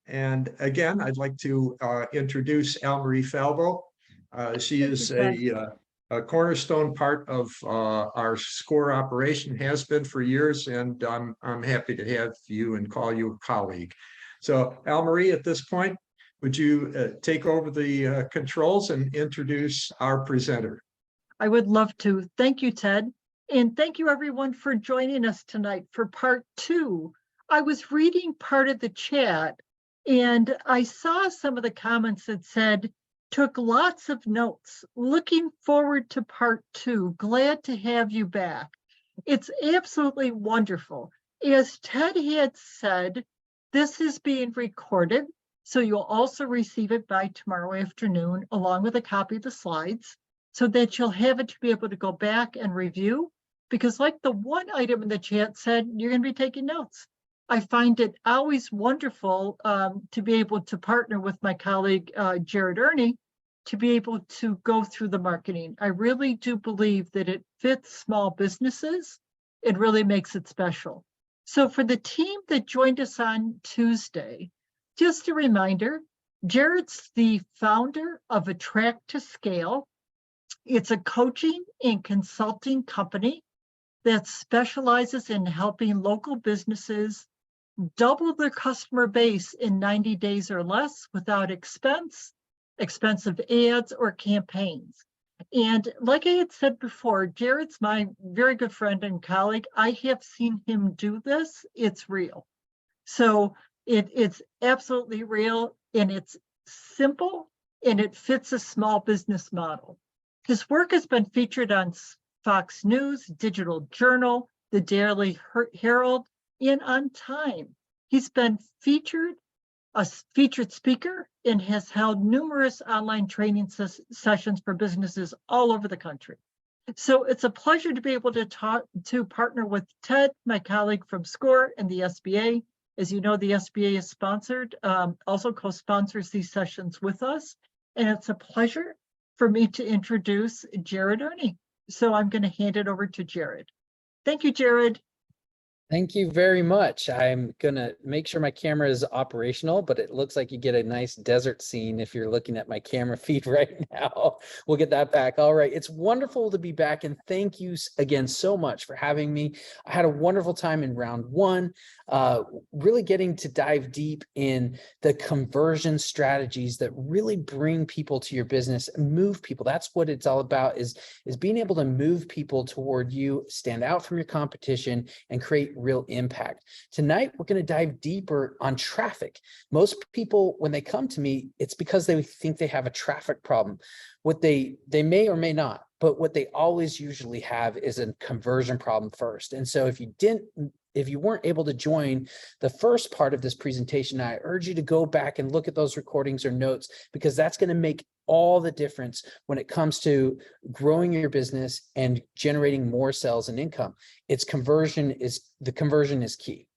And again, I'd like to introduce Al-Marie Falvo. She is a cornerstone part of our SCORE operation, has been for years, and I'm happy to have you and call you a colleague. So Al-Marie, at this point, would you take over the controls and introduce our presenter? I would love to. Thank you, Ted. And thank you everyone for joining us tonight for part 2. I was reading part of the chat and I saw some of the comments that said, took lots of notes, looking forward to part 2. Glad to have you back. It's absolutely wonderful. As Ted had said, this is being recorded, so you'll also receive it by tomorrow afternoon, along with a copy of the slides, so that you'll have it to be able to go back and review. Because like the one item in the chat said, you're going to be taking notes. I find it always wonderful to be able to partner with my colleague, Jared Erni, to be able to go through the marketing. I really do believe that it fits small businesses. It really makes it special. So for the team that joined us on Tuesday, just a reminder, Jared's the founder of Attract to Scale. It's a coaching and consulting company that specializes in helping local businesses double their customer base in 90 days or less without expensive ads or campaigns. And like I had said before, Jared's my very good friend and colleague. I have seen him do this. It's real. So it's absolutely real, and it's simple, and it fits a small business model. His work has been featured on Fox News, Digital Journal, the Daily Herald, and on Time. He's been a featured speaker, and has held numerous online training sessions for businesses all over the country. So it's a pleasure to be able to partner with Ted, my colleague from SCORE, and the SBA. As you know, the SBA is sponsored, also co-sponsors these sessions with us. And it's a pleasure for me to introduce Jared Erni. So I'm going to hand it over to Jared. Thank you, Jared. Thank you very much. I'm going to make sure my camera is operational, but it looks like you get a nice desert scene if you're looking at my camera feed right now. We'll get that back. All right. It's wonderful to be back, and thank you again so much for having me. I had a wonderful time in round 1, really getting to dive deep in the conversion strategies that really bring people to your business and move people. That's what it's all about, is being able to move people toward you, stand out from your competition, and create real impact. Tonight, we're going to dive deeper on traffic. Most people, when they come to me, it's because they think they have a traffic problem. What they may or may not, but what they always usually have is a conversion problem first. And so if you weren't able to join the first part of this presentation, I urge you to go back and look at those recordings or notes, because that's going to make all the difference when it comes to growing your business and generating more sales and income. The conversion is key.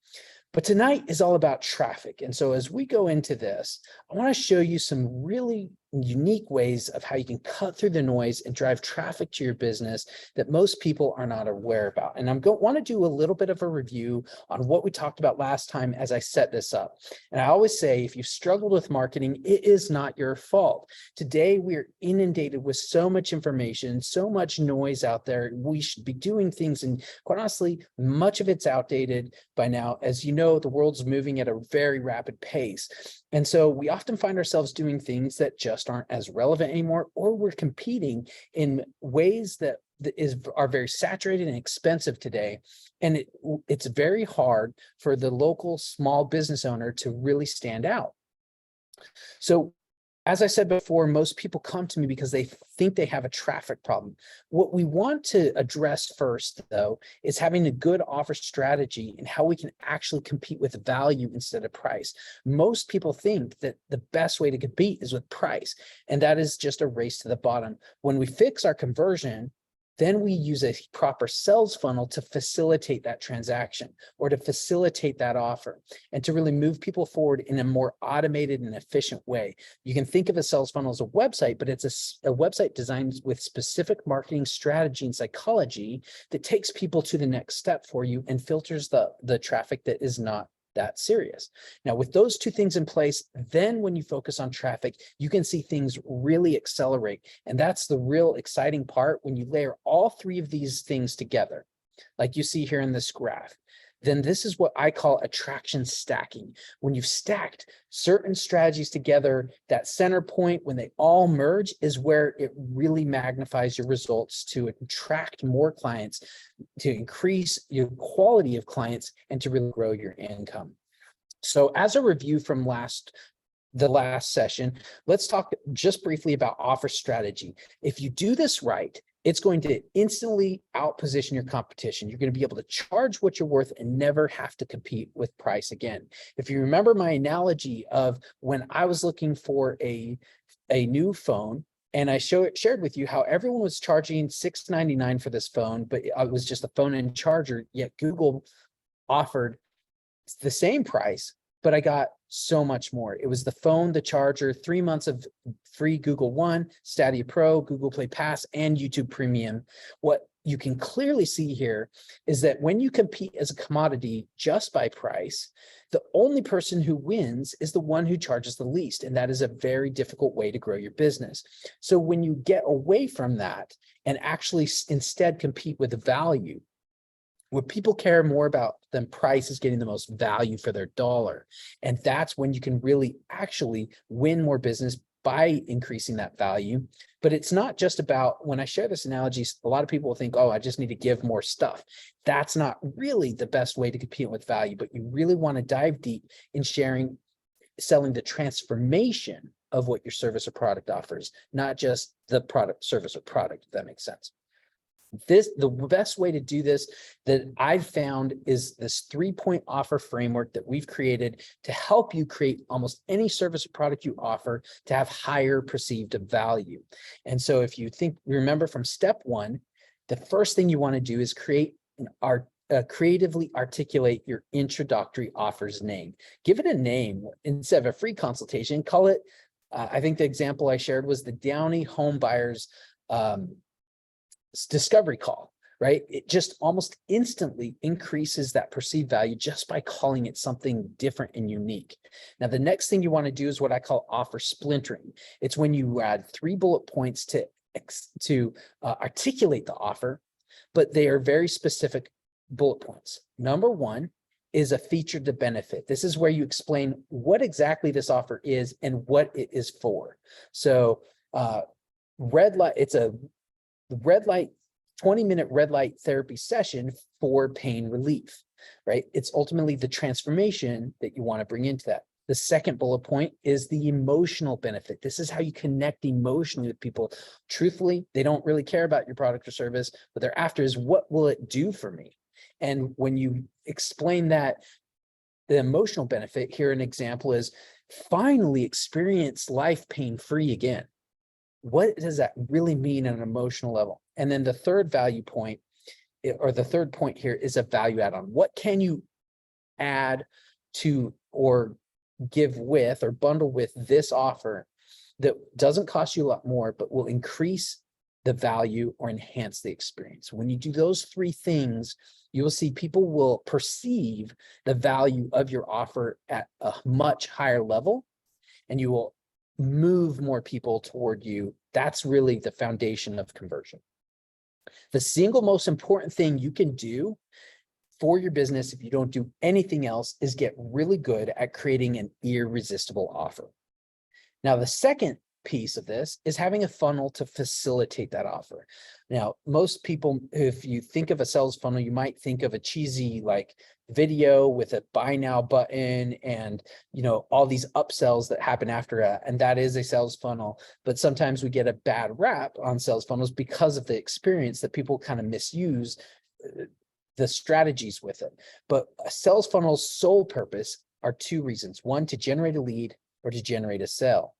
But tonight is all about traffic. And so as we go into this, I want to show you some really unique ways of how you can cut through the noise and drive traffic to your business that most people are not aware about. And want to do a little bit of a review on what we talked about last time as I set this up. And I always say, if you've struggled with marketing, it is not your fault. Today, we're inundated with so much information, so much noise out there. We should be doing things, and quite honestly, much of it's outdated by now. As you know, the world's moving at a very rapid pace. And so we often find ourselves doing things that just aren't as relevant anymore, or we're competing in ways that are very saturated and expensive today. And it's very hard for the local small business owner to really stand out. So as I said before, most people come to me because they think they have a traffic problem. What we want to address first, though, is having a good offer strategy and how we can actually compete with value instead of price. Most people think that the best way to compete is with price, and that is just a race to the bottom. When we fix our conversion, then we use a proper sales funnel to facilitate that transaction or to facilitate that offer and to really move people forward in a more automated and efficient way. You can think of a sales funnel as a website, but it's a website designed with specific marketing strategy and psychology that takes people to the next step for you and filters the traffic that is not that serious. Now, with those two things in place, then when you focus on traffic, you can see things really accelerate. And that's the real exciting part when you layer all three of these things together, like you see here in this graph. Then this is what I call attraction stacking. When you've stacked certain strategies together, that center point, when they all merge, is where it really magnifies your results to attract more clients, to increase your quality of clients, and to really grow your income. So as a review from the last session, let's talk just briefly about offer strategy. If you do this right, it's going to instantly outposition your competition. You're going to be able to charge what you're worth and never have to compete with price again. If you remember my analogy of when I was looking for a new phone, and I shared with you how everyone was charging $6.99 for this phone, but it was just a phone and charger, yet Google offered the same price, but I got so much more. It was the phone, the charger, 3 months of free Google One, Stadia Pro, Google Play Pass, and YouTube Premium. What you can clearly see here is that when you compete as a commodity just by price, the only person who wins is the one who charges the least. And that is a very difficult way to grow your business. So when you get away from that and actually instead compete with the value, what people care more about than price is getting the most value for their dollar. And that's when you can really actually win more business by increasing that value. But it's not just about, when I share this analogy, a lot of people will think, oh, I just need to give more stuff. That's not really the best way to compete with value, but you really want to dive deep in selling the transformation of what your service or product offers, not just the product, service, or product, if that makes sense. The best way to do this that I've found is this 3-point offer framework that we've created to help you create almost any service or product you offer to have higher perceived value. And so if you remember from step 1, the first thing you want to do is creatively articulate your introductory offer's name. Give it a name. Instead of a free consultation, call it, I think the example I shared was the Downey Home Buyers discovery call, right? It just almost instantly increases that perceived value just by calling it something different and unique. Now, the next thing you want to do is what I call offer splintering. It's when you add 3 bullet points to articulate the offer, but they are very specific bullet points. Number 1 is a feature to benefit. This is where you explain what exactly this offer is and what it is for. So red light, it's a red light, 20-minute red light therapy session for pain relief, right? It's ultimately the transformation that you want to bring into that. The second bullet point is the emotional benefit. This is how you connect emotionally with people. Truthfully, they don't really care about your product or service. What they're after is, what will it do for me? And when you explain that, the emotional benefit, here an example is, finally experience life pain-free again. What does that really mean on an emotional level? And then the third value point, or the third point here, is a value add-on. What can you add to or give with or bundle with this offer that doesn't cost you a lot more, but will increase the value or enhance the experience? When you do those 3 things, you will see people will perceive the value of your offer at a much higher level, and you will move more people toward you. That's really the foundation of conversion. The single most important thing you can do for your business, if you don't do anything else, is get really good at creating an irresistible offer. Now, the second piece of this is having a funnel to facilitate that offer. Now, most people, if you think of a sales funnel, you might think of a cheesy video with a buy now button and all these upsells that happen after it, and that is a sales funnel. But sometimes we get a bad rap on sales funnels because of the experience that people kind of misuse the strategies with it. But a sales funnel's sole purpose are 2 reasons: 1, to generate a lead, or to generate a sale.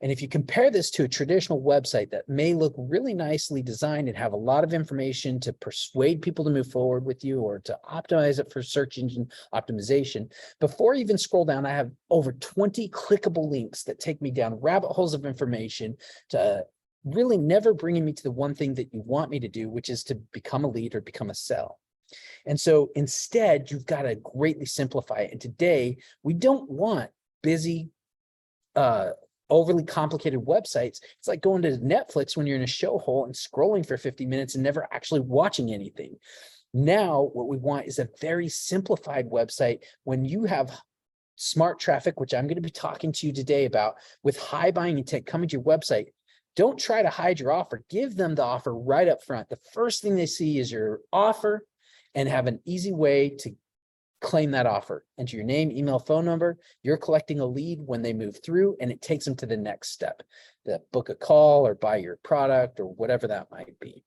And if you compare this to a traditional website that may look really nicely designed and have a lot of information to persuade people to move forward with you or to optimize it for search engine optimization, before I even scroll down, I have over 20 clickable links that take me down rabbit holes of information to really never bringing me to the one thing that you want me to do, which is to become a lead or become a sell. And so instead, you've got to greatly simplify it. And today, we don't want busy, overly complicated websites. It's like going to Netflix when you're in a show hole and scrolling for 50 minutes and never actually watching anything. Now, what we want is a very simplified website. When you have smart traffic, which I'm going to be talking to you today about, with high buying intent coming to your website, don't try to hide your offer. Give them the offer right up front. The first thing they see is your offer, and have an easy way to claim that offer. Enter your name, email, phone number. You're collecting a lead when they move through, and it takes them to the next step, the book a call or buy your product or whatever that might be.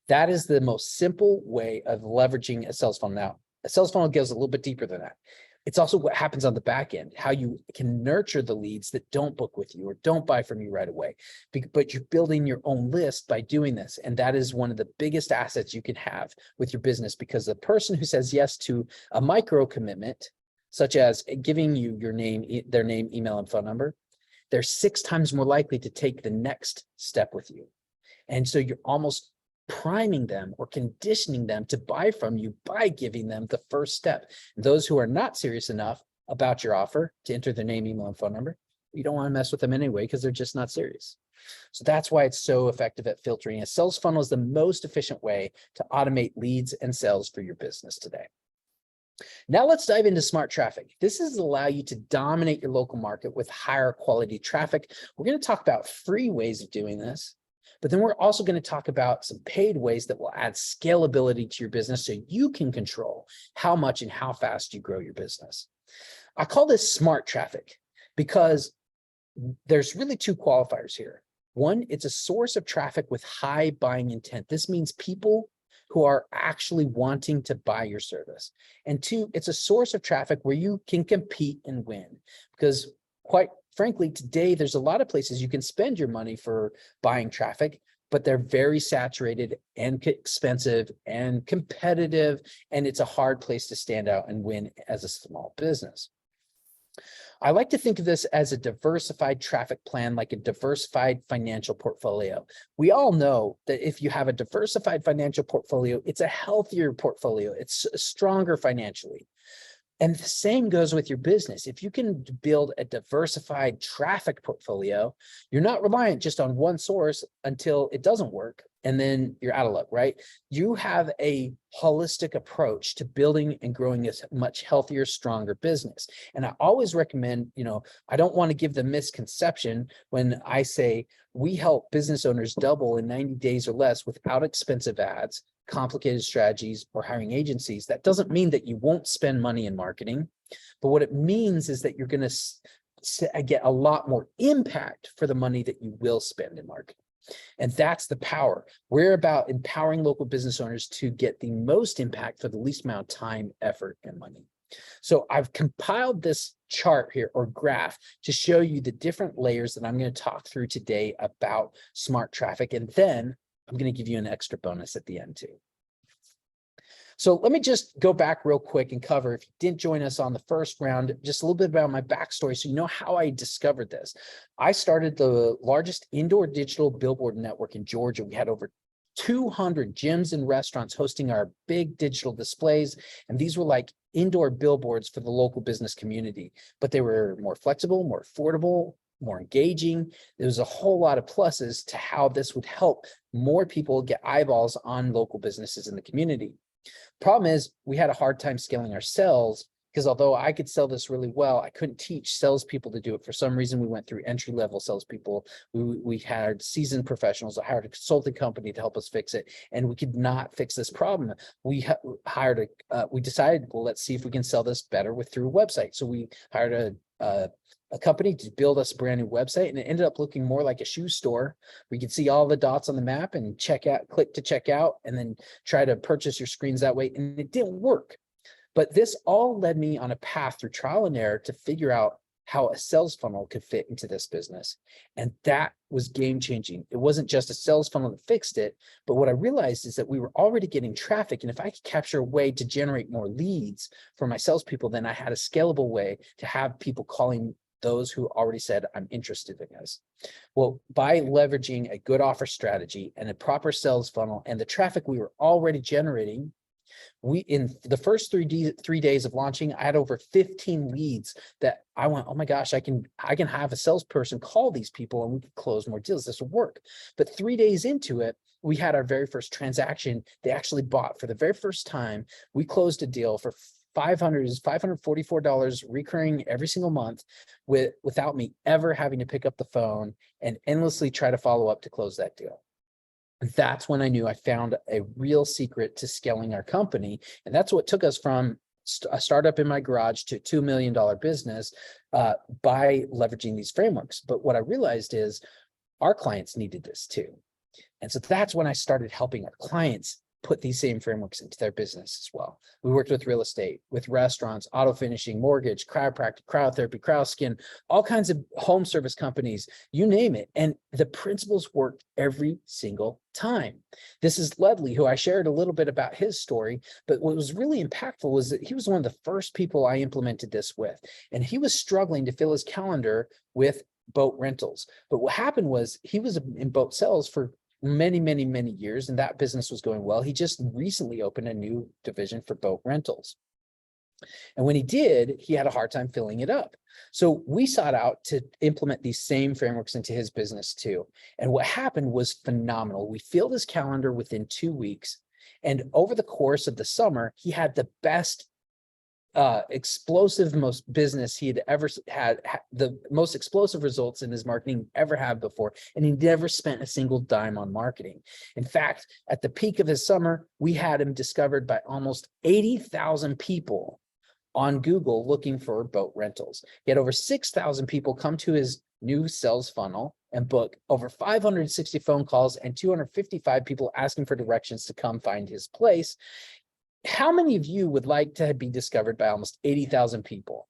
That is the most simple way of leveraging a sales funnel. Now, a sales funnel goes a little bit deeper than that. It's also what happens on the back end, how you can nurture the leads that don't book with you or don't buy from you right away. But you're building your own list by doing this. And that is one of the biggest assets you can have with your business, because the person who says yes to a micro commitment, such as giving you your name, their name, email, and phone number, they're 6 times more likely to take the next step with you. And so you're almost priming them or conditioning them to buy from you by giving them the first step. Those who are not serious enough about your offer to enter their name, email, and phone number, you don't want to mess with them anyway, because they're just not serious. So that's why it's so effective at filtering. A sales funnel is the most efficient way to automate leads and sales for your business today. Now let's dive into smart traffic. This is allow you to dominate your local market with higher quality traffic. We're going to talk about free ways of doing this, but then we're also going to talk about some paid ways that will add scalability to your business so you can control how much and how fast you grow your business. I call this smart traffic because there's really 2 qualifiers here. One, it's a source of traffic with high buying intent. This means people who are actually wanting to buy your service. And 2, it's a source of traffic where you can compete and win, because quite frankly, today, there's a lot of places you can spend your money for buying traffic, but they're very saturated and expensive and competitive, and it's a hard place to stand out and win as a small business. I like to think of this as a diversified traffic plan, like a diversified financial portfolio. We all know that if you have a diversified financial portfolio, it's a healthier portfolio. It's stronger financially. And the same goes with your business. If you can build a diversified traffic portfolio, you're not reliant just on one source until it doesn't work, and then you're out of luck, right? You have a holistic approach to building and growing a much healthier, stronger business. And I always recommend, I don't want to give the misconception when I say we help business owners double in 90 days or less without expensive ads, complicated strategies, or hiring agencies. That doesn't mean that you won't spend money in marketing, but what it means is that you're going to get a lot more impact for the money that you will spend in marketing. And that's the power. We're about empowering local business owners to get the most impact for the least amount of time, effort, and money. So I've compiled this chart here, or graph, to show you the different layers that I'm going to talk through today about smart traffic. And then I'm going to give you an extra bonus at the end too. So let me just go back real quick and cover, if you didn't join us on the first round, just a little bit about my backstory so you know how I discovered this. I started the largest indoor digital billboard network in Georgia. We had over 200 gyms and restaurants hosting our big digital displays. And these were like indoor billboards for the local business community, but they were more flexible, more affordable, more engaging. There was a whole lot of pluses to how this would help more people get eyeballs on local businesses in the community. Problem is, we had a hard time scaling our sales, because although I could sell this really well, I couldn't teach salespeople to do it. For some reason, we went through entry-level salespeople. We hired seasoned professionals. I hired a consulting company to help us fix it, and we could not fix this problem. We decided, well, let's see if we can sell this better through a website. So we hired a company to build us a brand new website, and it ended up looking more like a shoe store where you could see all the dots on the map and click to check out, and then try to purchase your screens that way. And it didn't work. But this all led me on a path through trial and error to figure out how a sales funnel could fit into this business. And that was game changing. It wasn't just a sales funnel that fixed it, but what I realized is that we were already getting traffic. And if I could capture a way to generate more leads for my salespeople, then I had a scalable way to have people calling those who already said, I'm interested in this. Well, by leveraging a good offer strategy and a proper sales funnel and the traffic we were already generating, In the first 3 days of launching, I had over 15 leads that I went, oh my gosh, I can have a salesperson call these people and we can close more deals. This will work. But 3 days into it, we had our very first transaction. They actually bought for the very first time. We closed a deal for $544 recurring every single month without me ever having to pick up the phone and endlessly try to follow up to close that deal. That's when I knew I found a real secret to scaling our company. And that's what took us from a startup in my garage to a $2 million business by leveraging these frameworks. But what I realized is our clients needed this too. And so that's when I started helping our clients put these same frameworks into their business as well. We worked with real estate, with restaurants, auto finishing, mortgage, chiropractic, cryotherapy, cryoskin, all kinds of home service companies, you name it. And the principles worked every single time. This is Ledley, who I shared a little bit about his story, but what was really impactful was that he was one of the first people I implemented this with. And he was struggling to fill his calendar with boat rentals. But what happened was he was in boat sales for many years, and that business was going well. He just recently opened a new division for boat rentals. And when he did, he had a hard time filling it up. So we sought out to implement these same frameworks into his business too. And what happened was phenomenal. We filled his calendar within 2 weeks. And over the course of the summer, he had the best explosive business he had ever had, the most explosive results in his marketing ever had before, and he never spent a single dime on marketing. In fact, at the peak of his summer, we had him discovered by almost 80,000 people on Google looking for boat rentals. He had over 6,000 people come to his new sales funnel and book over 560 phone calls and 255 people asking for directions to come find his place. How many of you would like to be discovered by almost 80,000 people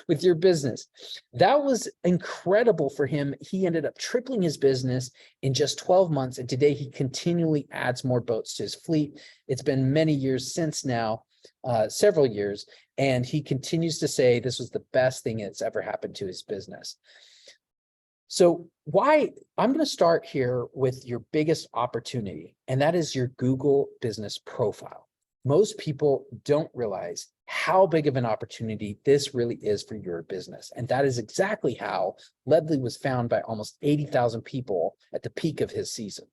with your business? That was incredible for him. He ended up tripling his business in just 12 months. And today he continually adds more boats to his fleet. It's been many years since now, several years. And he continues to say this was the best thing that's ever happened to his business. So I'm going to start here with your biggest opportunity, and that is your Google business profile. Most people don't realize how big of an opportunity this really is for your business. And that is exactly how Ledley was found by almost 80,000 people at the peak of his season.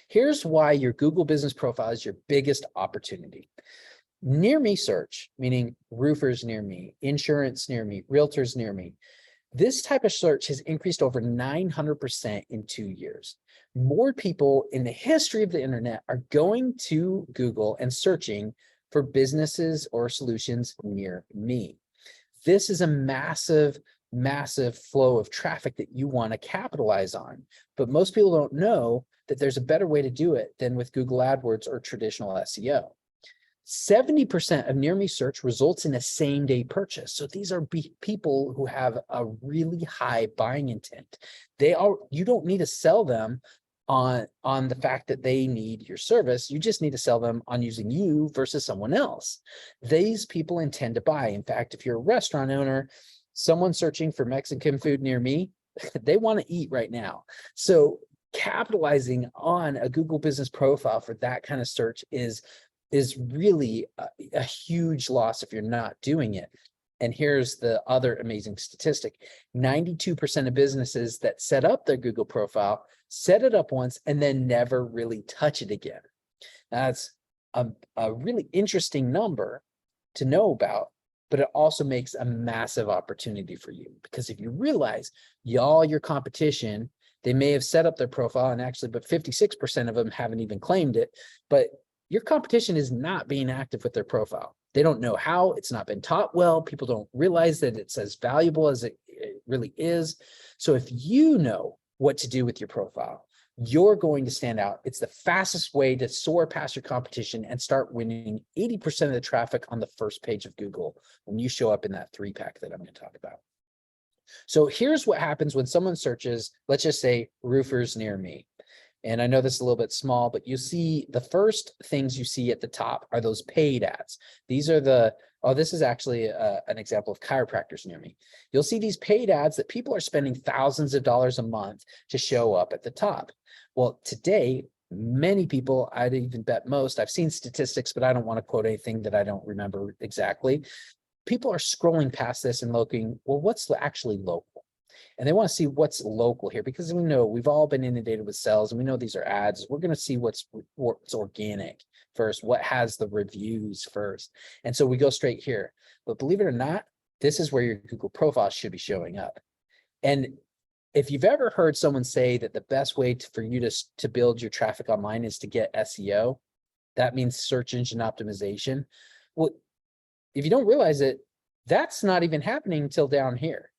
Here's why your Google business profile is your biggest opportunity. Near me search, meaning roofers near me, insurance near me, realtors near me. This type of search has increased over 900% in 2 years. More people in the history of the internet are going to Google and searching for businesses or solutions near me. This is a massive flow of traffic that you want to capitalize on. But most people don't know that there's a better way to do it than with Google AdWords or traditional SEO. 70% of near me search results in a same day purchase. So these are people who have a really high buying intent. You don't need to sell them on the fact that they need your service. You just need to sell them on using you versus someone else. These people intend to buy. In fact, if you're a restaurant owner, someone searching for Mexican food near me, they want to eat right now. So capitalizing on a Google business profile for that kind of search is really a huge loss if you're not doing it. And here's the other amazing statistic. 92% of businesses that set up their Google profile set it up once and then never really touch it again. That's a really interesting number to know about, but it also makes a massive opportunity for you, because if you realize your competition, they may have set up their profile and actually, but 56% of them haven't even claimed it, but your competition is not being active with their profile. They don't know how, it's not been taught well. People don't realize that it's as valuable as it really is. So if you know what to do with your profile, you're going to stand out. It's the fastest way to soar past your competition and start winning 80% of the traffic on the first page of Google when you show up in that 3-pack that I'm going to talk about. So here's what happens when someone searches, let's just say roofers near me. And I know this is a little bit small, but you see the first things you see at the top are those paid ads. These are this is actually an example of chiropractors near me. You'll see these paid ads that people are spending thousands of dollars a month to show up at the top. Well, today, many people, I'd even bet most, I've seen statistics, but I don't want to quote anything that I don't remember exactly. People are scrolling past this and looking, well, what's actually local? And they want to see what's local here, because we know we've all been inundated with sales and we know these are ads. We're going to see what's organic first, what has the reviews first. And so we go straight here. But believe it or not, this is where your Google profile should be showing up. And if you've ever heard someone say that the best way for you to build your traffic online is to get SEO, that means search engine optimization. Well, if you don't realize it, that's not even happening until down here.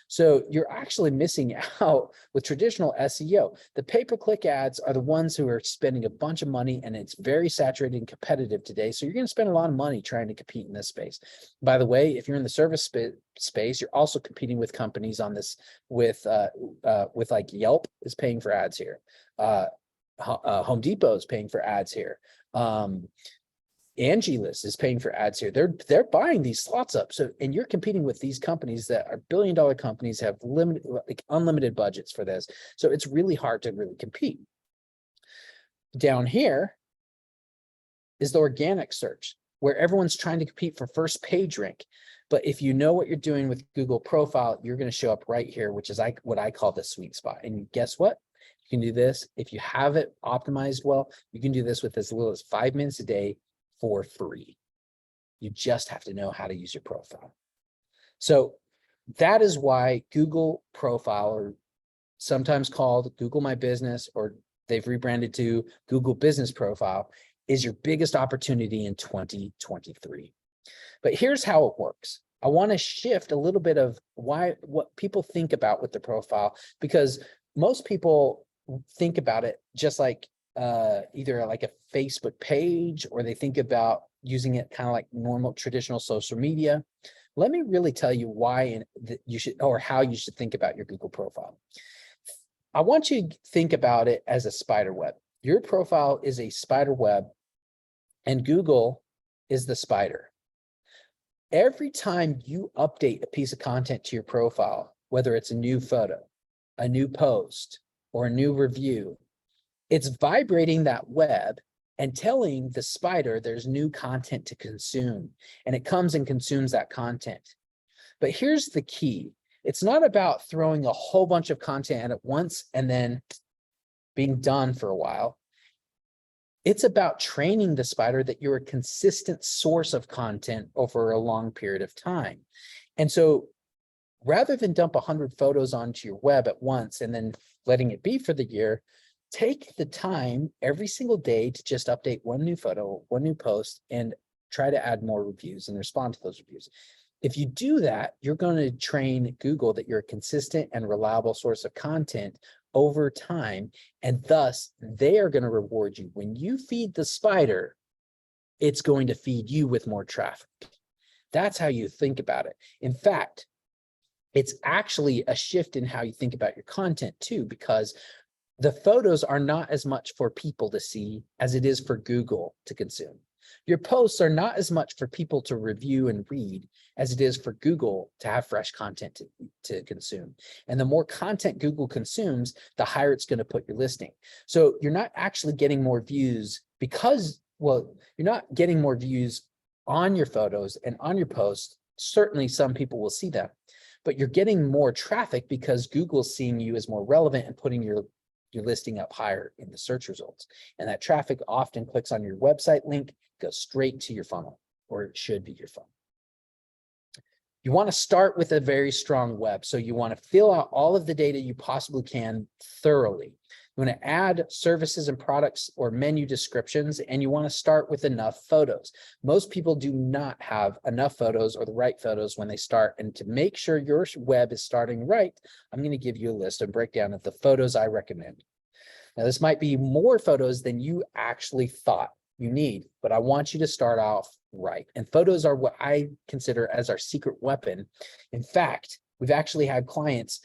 So you're actually missing out with traditional SEO. The pay-per-click ads are the ones who are spending a bunch of money, and it's very saturated and competitive today. So you're going to spend a lot of money trying to compete in this space. By the way, if you're in the service space, you're also competing with companies on this with like Yelp is paying for ads here. Home Depot is paying for ads here. Angie List is paying for ads here. They're buying these slots up. So, and you're competing with these companies that are billion-dollar companies, have unlimited budgets for this. So it's really hard to really compete. Down here is the organic search, where everyone's trying to compete for first page rank. But if you know what you're doing with Google profile, you're going to show up right here, which is what I call the sweet spot. And guess what? You can do this. If you have it optimized well, you can do this with as little as 5 minutes a day for free. You just have to know how to use your profile. So that is why Google profile, or sometimes called Google My Business, or they've rebranded to Google Business Profile, is your biggest opportunity in 2023. But here's how it works. I want to shift a little bit of what people think about with the profile, because most people think about it just like either like a Facebook page, or they think about using it kind of like normal traditional social media. Let me really tell you why you should, or how you should think about your Google profile. I want you to think about it as a spider web. Your profile is a spider web, and Google is the spider. Every time you update a piece of content to your profile, whether it's a new photo, a new post, or a new review, it's vibrating that web and telling the spider there's new content to consume, and it comes and consumes that content. But here's the key. It's not about throwing a whole bunch of content at once and then being done for a while. It's about training the spider that you're a consistent source of content over a long period of time. And so rather than dump 100 photos onto your web at once and then letting it be for the year, take the time every single day to just update one new photo, one new post, and try to add more reviews and respond to those reviews. If you do that, you're going to train Google that you're a consistent and reliable source of content over time, and thus they are going to reward you. When you feed the spider, it's going to feed you with more traffic. That's how you think about it. In fact, it's actually a shift in how you think about your content too, because the photos are not as much for people to see as it is for Google to consume. Your posts are not as much for people to review and read as it is for Google to have fresh content to consume. And the more content Google consumes, the higher it's going to put your listing. So you're not actually getting more views because, well, you're not getting more views on your photos and on your posts. Certainly some people will see that, but you're getting more traffic because Google's seeing you as more relevant and putting your listing up higher in the search results. And that traffic often clicks on your website link, goes straight to your funnel, or it should be your funnel. You want to start with a very strong web. So you want to fill out all of the data you possibly can thoroughly. You want to add services and products or menu descriptions, and you want to start with enough photos. Most people do not have enough photos or the right photos when they start. And to make sure your web is starting right, I'm going to give you a list and breakdown of the photos I recommend. Now, this might be more photos than you actually thought you need, but I want you to start off right. And photos are what I consider as our secret weapon. In fact, we've actually had clients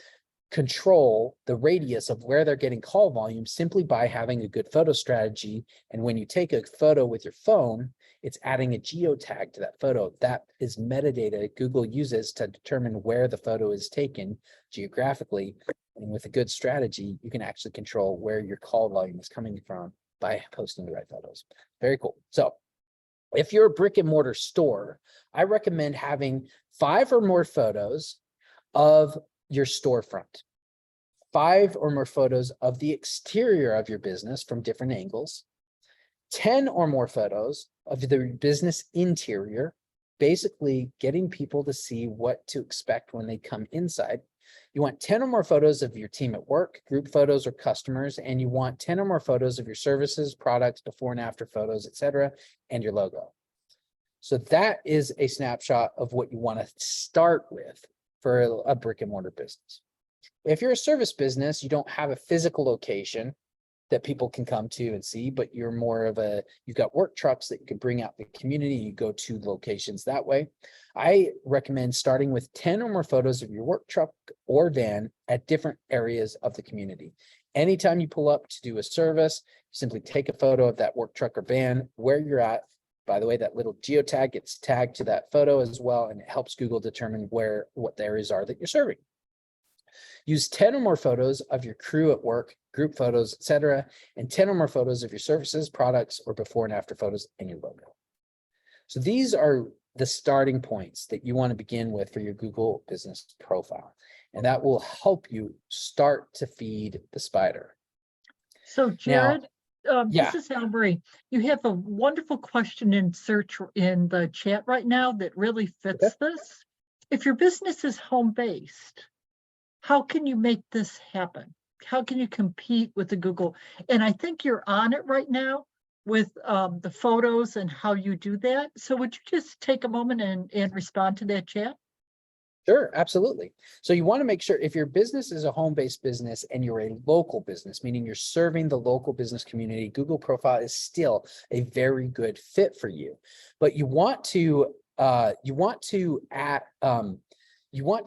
control the radius of where they're getting call volume simply by having a good photo strategy. And when you take a photo with your phone, it's adding a geotag to that photo. That is metadata Google uses to determine where the photo is taken geographically. And with a good strategy, you can actually control where your call volume is coming from by posting the right photos. Very cool. So if you're a brick and mortar store, I recommend having 5 or more photos of your storefront, 5 or more photos of the exterior of your business from different angles, 10 or more photos of the business interior, basically getting people to see what to expect when they come inside. You want 10 or more photos of your team at work, group photos or customers, and you want 10 or more photos of your services, products, before and after photos, etc., and your logo. So that is a snapshot of what you want to start with for a brick and mortar business. If you're a service business, you don't have a physical location that people can come to and see, but you're more of you've got work trucks that you can bring out the community. You go to locations that way. I recommend starting with 10 or more photos of your work truck or van at different areas of the community. Anytime you pull up to do a service, simply take a photo of that work truck or van where you're at. By the way, that little geotag gets tagged to that photo as well, and it helps Google determine what the areas are that you're serving. Use 10 or more photos of your crew at work, group photos, etc., and 10 or more photos of your services, products, or before and after photos and your logo. So these are the starting points that you want to begin with for your Google business profile, and that will help you start to feed the spider. So Jared, yeah. this is Marie. You have a wonderful question in search in the chat right now that really fits this. If your business is home-based, how can you make this happen? How can you compete with the Google? And I think you're on it right now with the photos and how you do that. So would you just take a moment and respond to that chat? Sure, absolutely. So you want to make sure if your business is a home-based business and you're a local business, meaning you're serving the local business community, Google profile is still a very good fit for you. But you want to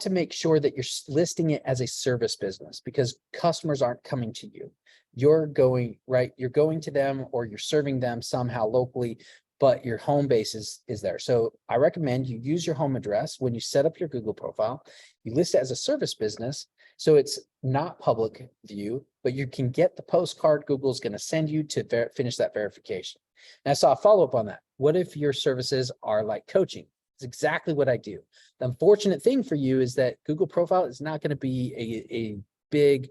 make sure that you're listing it as a service business, because customers aren't coming to you. You're going to them, or you're serving them somehow locally, but your home base is there. So I recommend you use your home address when you set up your Google profile. You list it as a service business, so it's not public view, but you can get the postcard Google's going to send you to finish that verification. And I saw a follow-up on that. What if your services are like coaching? It's exactly what I do. The unfortunate thing for you is that Google profile is not going to be a big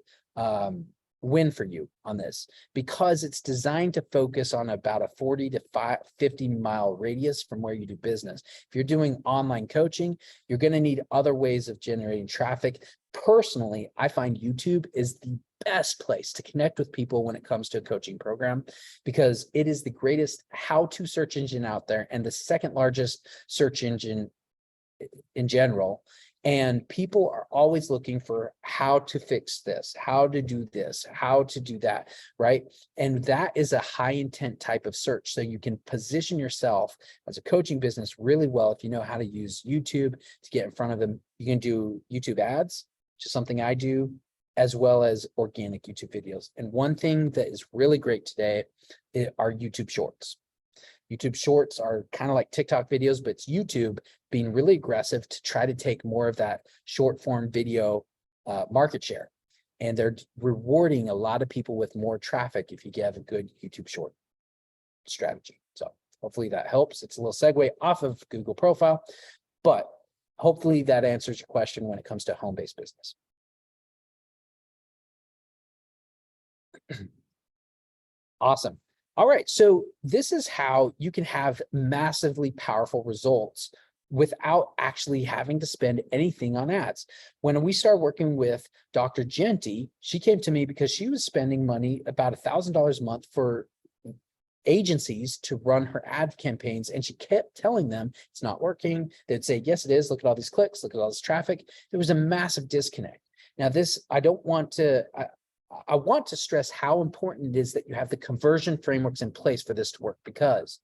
win for you on this, because it's designed to focus on about a 40 to 50 mile radius from where you do business. If you're doing online coaching, you're going to need other ways of generating traffic. Personally, I find YouTube is the best place to connect with people when it comes to a coaching program, because it is the greatest how-to search engine out there and the second largest search engine in general. And people are always looking for how to fix this, how to do this, how to do that, right? And that is a high intent type of search. So you can position yourself as a coaching business really well if you know how to use YouTube to get in front of them. You can do YouTube ads, which is something I do, as well as organic YouTube videos. And one thing that is really great today are YouTube Shorts. YouTube Shorts are kind of like TikTok videos, but it's YouTube being really aggressive to try to take more of that short form video market share. And they're rewarding a lot of people with more traffic if you have a good YouTube Short strategy. So hopefully that helps. It's a little segue off of Google profile, but hopefully that answers your question when it comes to home-based business. Awesome. All right, so this is how you can have massively powerful results without actually having to spend anything on ads. When we started working with Dr. Genty, she came to me because she was spending money, about $1,000 a month, for agencies to run her ad campaigns, and she kept telling them it's not working. They'd say, yes, it is. Look at all these clicks, look at all this traffic. There was a massive disconnect. Now this, I want to stress how important it is that you have the conversion frameworks in place for this to work, because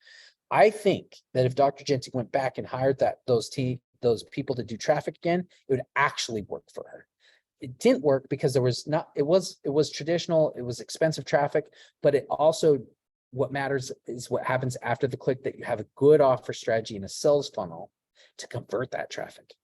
I think that if Dr. Genty went back and hired those people to do traffic again, it would actually work for her. It didn't work because it was traditional, it was expensive traffic, but it also, what matters is what happens after the click, that you have a good offer strategy and a sales funnel to convert that traffic.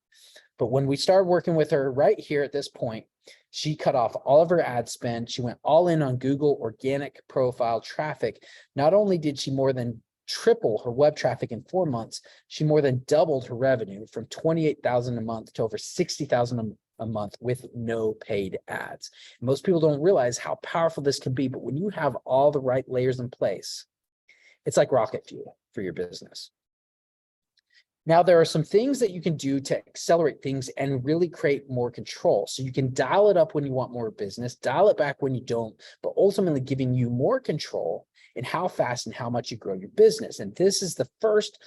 But when we started working with her right here at this point, She cut off all of her ad spend. She went all in on Google organic profile traffic. Not only did she more than triple her web traffic in 4 months, she more than doubled her revenue from 28,000 a month to over 60,000 a month with no paid ads. Most people don't realize how powerful this can be, but when you have all the right layers in place, it's like rocket fuel for your business. Now, there are some things that you can do to accelerate things and really create more control. So you can dial it up when you want more business, dial it back when you don't, but ultimately giving you more control in how fast and how much you grow your business. And this is the first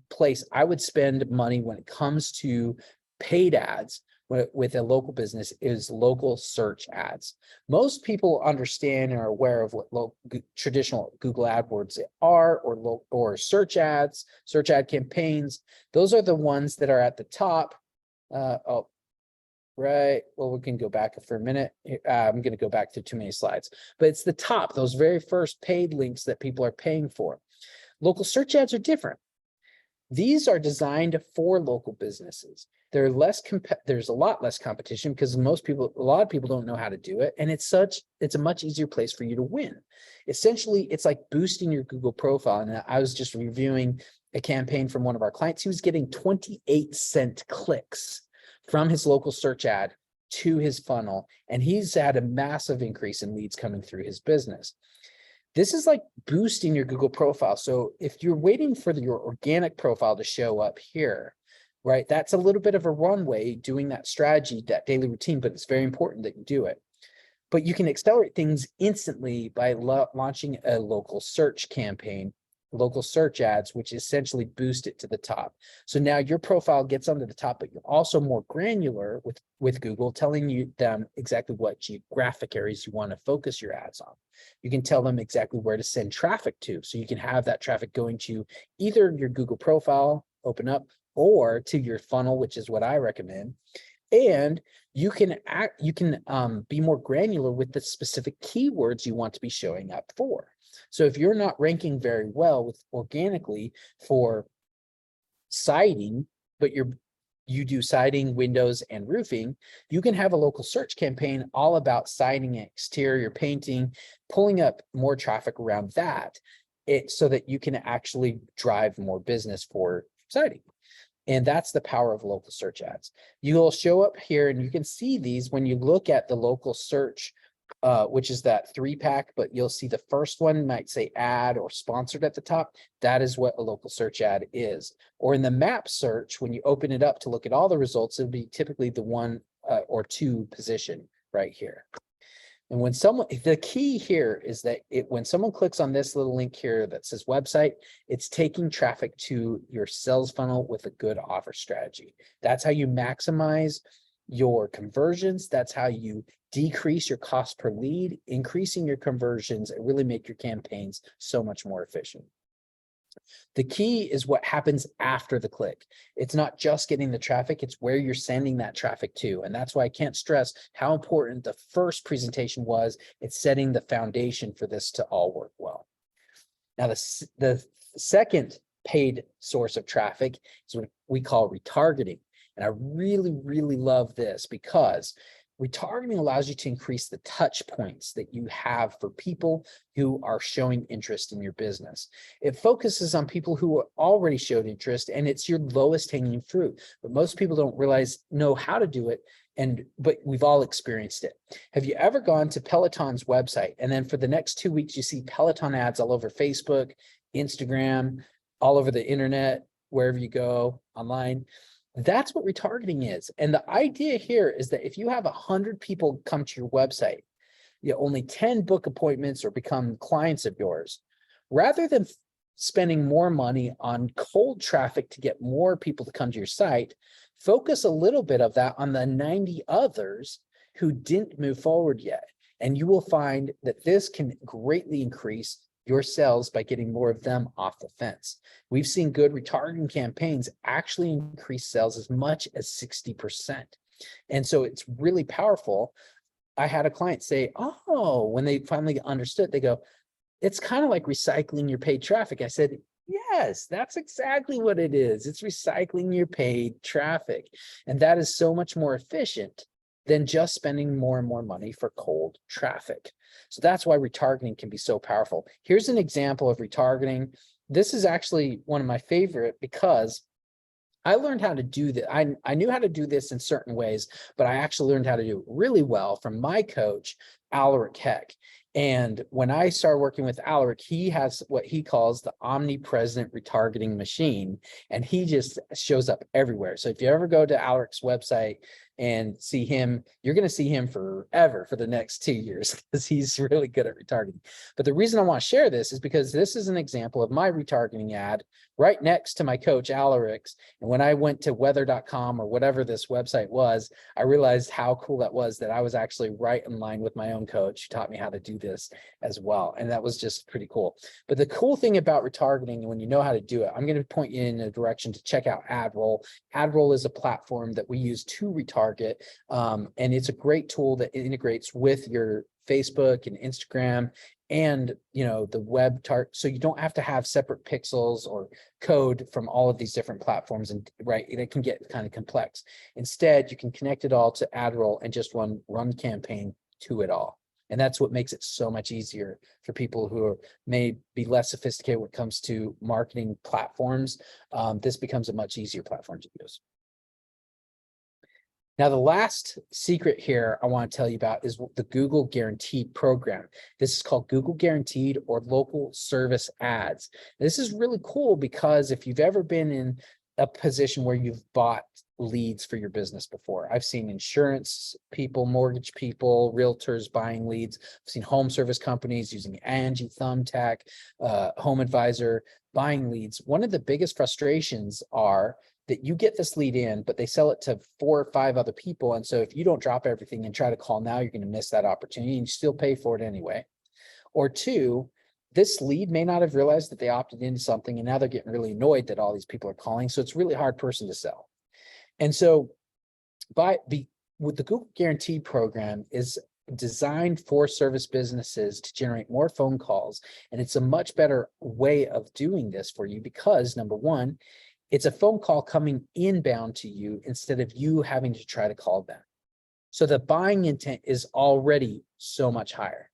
place I would spend money when it comes to paid ads with a local business is local search ads. Most people understand and are aware of what traditional Google AdWords are, or search ads, search ad campaigns. Those are the ones that are at the top. Right. Well, we can go back for a minute. I'm going to go back to too many slides, but it's the top, those very first paid links that people are paying for. Local search ads are different. These are designed for local businesses. There's a lot less competition because a lot of people don't know how to do it. And it's a much easier place for you to win. Essentially, it's like boosting your Google profile. And I was just reviewing a campaign from one of our clients. He was getting 28-cent clicks from his local search ad to his funnel. And he's had a massive increase in leads coming through his business. This is like boosting your Google profile. So if you're waiting for your organic profile to show up here, right, that's a little bit of a runway doing that strategy, that daily routine, but it's very important that you do it. But you can accelerate things instantly by launching a local search campaign, local search ads, which essentially boost it to the top. So now your profile gets onto the top, but you're also more granular with Google, telling them exactly what geographic areas you want to focus your ads on. You can tell them exactly where to send traffic to. So you can have that traffic going to either your Google profile, open up, or to your funnel, which is what I recommend. And you can be more granular with the specific keywords you want to be showing up for. So if you're not ranking very well organically for siding, but you do siding, windows, and roofing, you can have a local search campaign all about siding, exterior painting, pulling up more traffic around that, so that you can actually drive more business for siding. And that's the power of local search ads. You'll show up here and you can see these when you look at the local search, which is that 3-pack, but you'll see the first one might say ad or sponsored at the top. That is what a local search ad is. Or in the map search, when you open it up to look at all the results, it'll be typically the 1 or 2 position right here. And when the key here is that when someone clicks on this little link here that says website, it's taking traffic to your sales funnel with a good offer strategy. That's how you maximize your conversions. That's how you decrease your cost per lead, increasing your conversions, and really make your campaigns so much more efficient. The key is what happens after the click. It's not just getting the traffic, it's where you're sending that traffic to. And that's why I can't stress how important the first presentation was. It's setting the foundation for this to all work well. Now, the second paid source of traffic is what we call retargeting. And I really, really love this because retargeting allows you to increase the touch points that you have for people who are showing interest in your business. It focuses on people who already showed interest, and it's your lowest hanging fruit. But most people don't know how to do it, but we've all experienced it. Have you ever gone to Peloton's website, and then for the next 2 weeks, you see Peloton ads all over Facebook, Instagram, all over the internet, wherever you go online? That's what retargeting is. And the idea here is that if you have 100 people come to your website, only 10 book appointments or become clients of yours, rather than spending more money on cold traffic to get more people to come to your site, focus a little bit of that on the 90 others who didn't move forward yet. And you will find that this can greatly increase your sales by getting more of them off the fence. We've seen good retargeting campaigns actually increase sales as much as 60%. And so it's really powerful. I had a client say, oh, when they finally understood, they go, it's kind of like recycling your paid traffic. I said, yes, that's exactly what it is. It's recycling your paid traffic. And that is so much more efficient than just spending more and more money for cold traffic. So that's why retargeting can be so powerful. Here's an example of retargeting. This is actually one of my favorite because I learned how to do that. I knew how to do this in certain ways, but I actually learned how to do it really well from my coach, Alaric Heck. And when I started working with Alaric, he has what he calls the omnipresent retargeting machine, and he just shows up everywhere. So if you ever go to Alaric's website and see him, you're going to see him forever for the next 2 years because he's really good at retargeting. But the reason I want to share this is because this is an example of my retargeting ad right next to my coach Alaric's. And when I went to weather.com or whatever this website was, I realized how cool that was, that I was actually right in line with my own coach who taught me how to do this as well. And that was just pretty cool. But the cool thing about retargeting, when you know how to do it, I'm going to point you in a direction to check out AdRoll. AdRoll is a platform that we use to retarget. And it's a great tool that integrates with your Facebook and Instagram and, you know, the web target. So you don't have to have separate pixels or code from all of these different platforms, and right, it can get kind of complex. Instead, you can connect it all to AdRoll and just run campaign to it all. And that's what makes it so much easier for people who may be less sophisticated when it comes to marketing platforms. This becomes a much easier platform to use. Now, the last secret here I want to tell you about is the Google Guaranteed program. This is called Google Guaranteed or Local Service Ads. This is really cool because if you've ever been in a position where you've bought leads for your business before, I've seen insurance people, mortgage people, realtors buying leads. I've seen home service companies using Angie, Thumbtack, Home Advisor buying leads. One of the biggest frustrations are that you get this lead in, but they sell it to 4 or 5 other people. And so if you don't drop everything and try to call now, you're going to miss that opportunity and you still pay for it anyway. Or 2, this lead may not have realized that they opted into something and now they're getting really annoyed that all these people are calling. So it's a really hard person to sell. And so with the Google Guaranteed program is designed for service businesses to generate more phone calls. And it's a much better way of doing this for you because, number one, it's a phone call coming inbound to you instead of you having to try to call them. So the buying intent is already so much higher.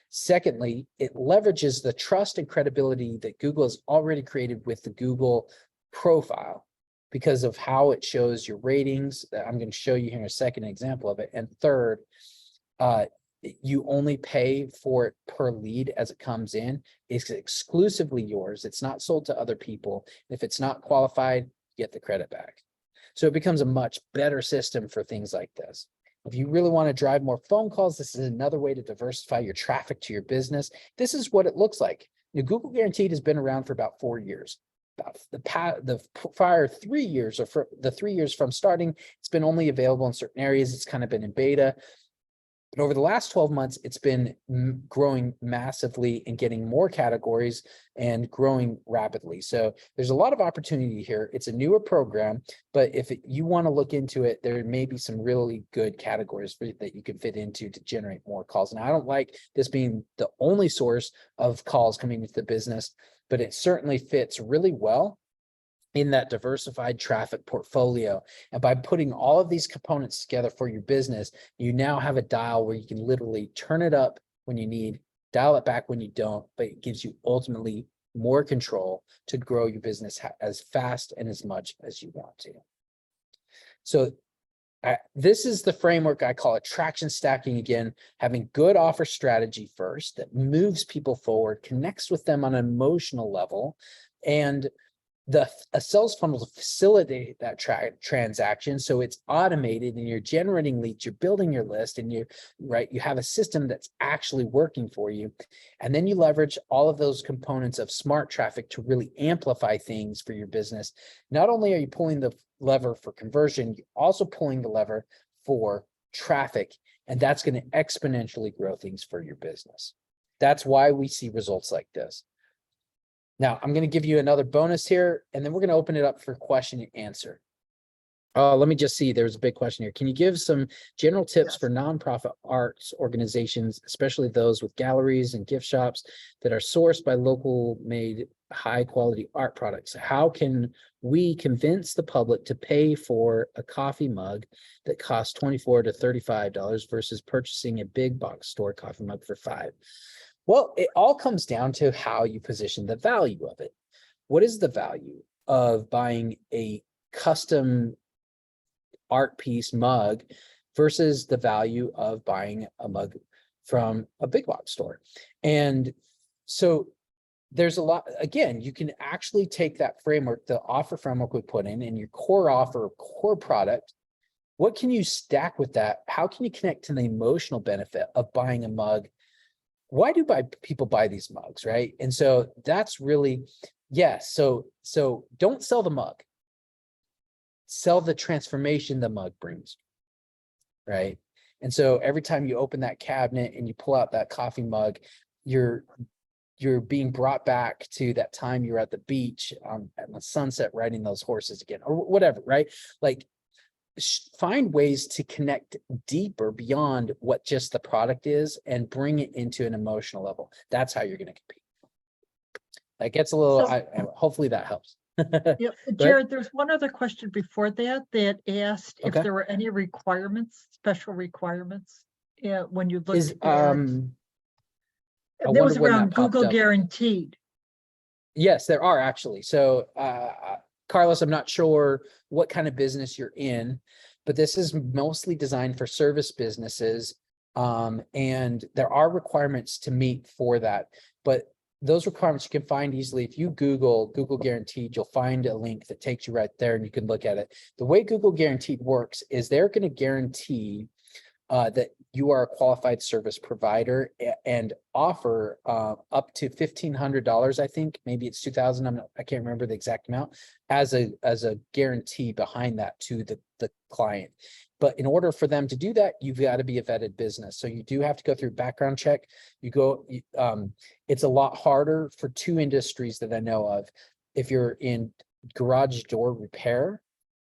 Secondly, it leverages the trust and credibility that Google has already created with the Google profile because of how it shows your ratings. I'm going to show you here in a second an example of it. And third, you only pay for it per lead as it comes in. It's exclusively yours. It's not sold to other people. If it's not qualified, you get the credit back. So it becomes a much better system for things like this. If you really want to drive more phone calls, this is another way to diversify your traffic to your business. This is what it looks like. Now, Google Guaranteed has been around for about 4 years. About the prior 3 years, or for the 3 years from starting, it's been only available in certain areas. It's kind of been in beta. But over the last 12 months, it's been growing massively and getting more categories and growing rapidly. So there's a lot of opportunity here. It's a newer program, but if you want to look into it, there may be some really good categories that you can fit into to generate more calls. Now, I don't like this being the only source of calls coming into the business, but it certainly fits really well in that diversified traffic portfolio. And by putting all of these components together for your business, you now have a dial where you can literally turn it up when you need, dial it back when you don't, but it gives you ultimately more control to grow your business as fast and as much as you want to. So this is the framework I call attraction stacking. Again, having good offer strategy first that moves people forward, connects with them on an emotional level, and a sales funnel to facilitate that transaction. So it's automated and you're generating leads, you're building your list, and you have a system that's actually working for you. And then you leverage all of those components of smart traffic to really amplify things for your business. Not only are you pulling the lever for conversion, you're also pulling the lever for traffic, and that's going to exponentially grow things for your business. That's why we see results like this. Now, I'm going to give you another bonus here, and then we're going to open it up for question and answer. Let me just see. There's a big question here. Can you give some general tips for nonprofit arts organizations, especially those with galleries and gift shops that are sourced by local made high quality art products. How can we convince the public to pay for a coffee mug that costs $24 to $35 versus purchasing a big box store coffee mug for $5? Well, it all comes down to how you position the value of it. What is the value of buying a custom art piece mug versus the value of buying a mug from a big box store? And so there's a lot, again, you can actually take that framework, the offer framework we put in, and your core offer, core product. What can you stack with that? How can you connect to the emotional benefit of buying a mug? Why do people buy these mugs, right? And so that's really, yes. So don't sell the mug. Sell the transformation the mug brings, right? And so every time you open that cabinet and you pull out that coffee mug, you're being brought back to that time you were at the beach at the sunset riding those horses again, or whatever, right? Like, find ways to connect deeper beyond what just the product is and bring it into an emotional level. That's how you're going to compete. That gets a little, hopefully that helps. Yep. Jared, there's one other question before that asked if Okay. there were any requirements, special requirements, when you looked Is at I that was wonder when that around popped Google up. Guaranteed. Yes, there are actually. So Carlos, I'm not sure what kind of business you're in, but this is mostly designed for service businesses. And there are requirements to meet for that, but those requirements you can find easily. If you Google Guaranteed, you'll find a link that takes you right there and you can look at it. The way Google Guaranteed works is they're going to guarantee that you are a qualified service provider and offer up to $1,500. I think maybe it's $2,000. I can't remember the exact amount as a guarantee behind that to the client. But in order for them to do that, you've got to be a vetted business. So you do have to go through a background check. It's a lot harder for two industries that I know of. If you're in garage door repair,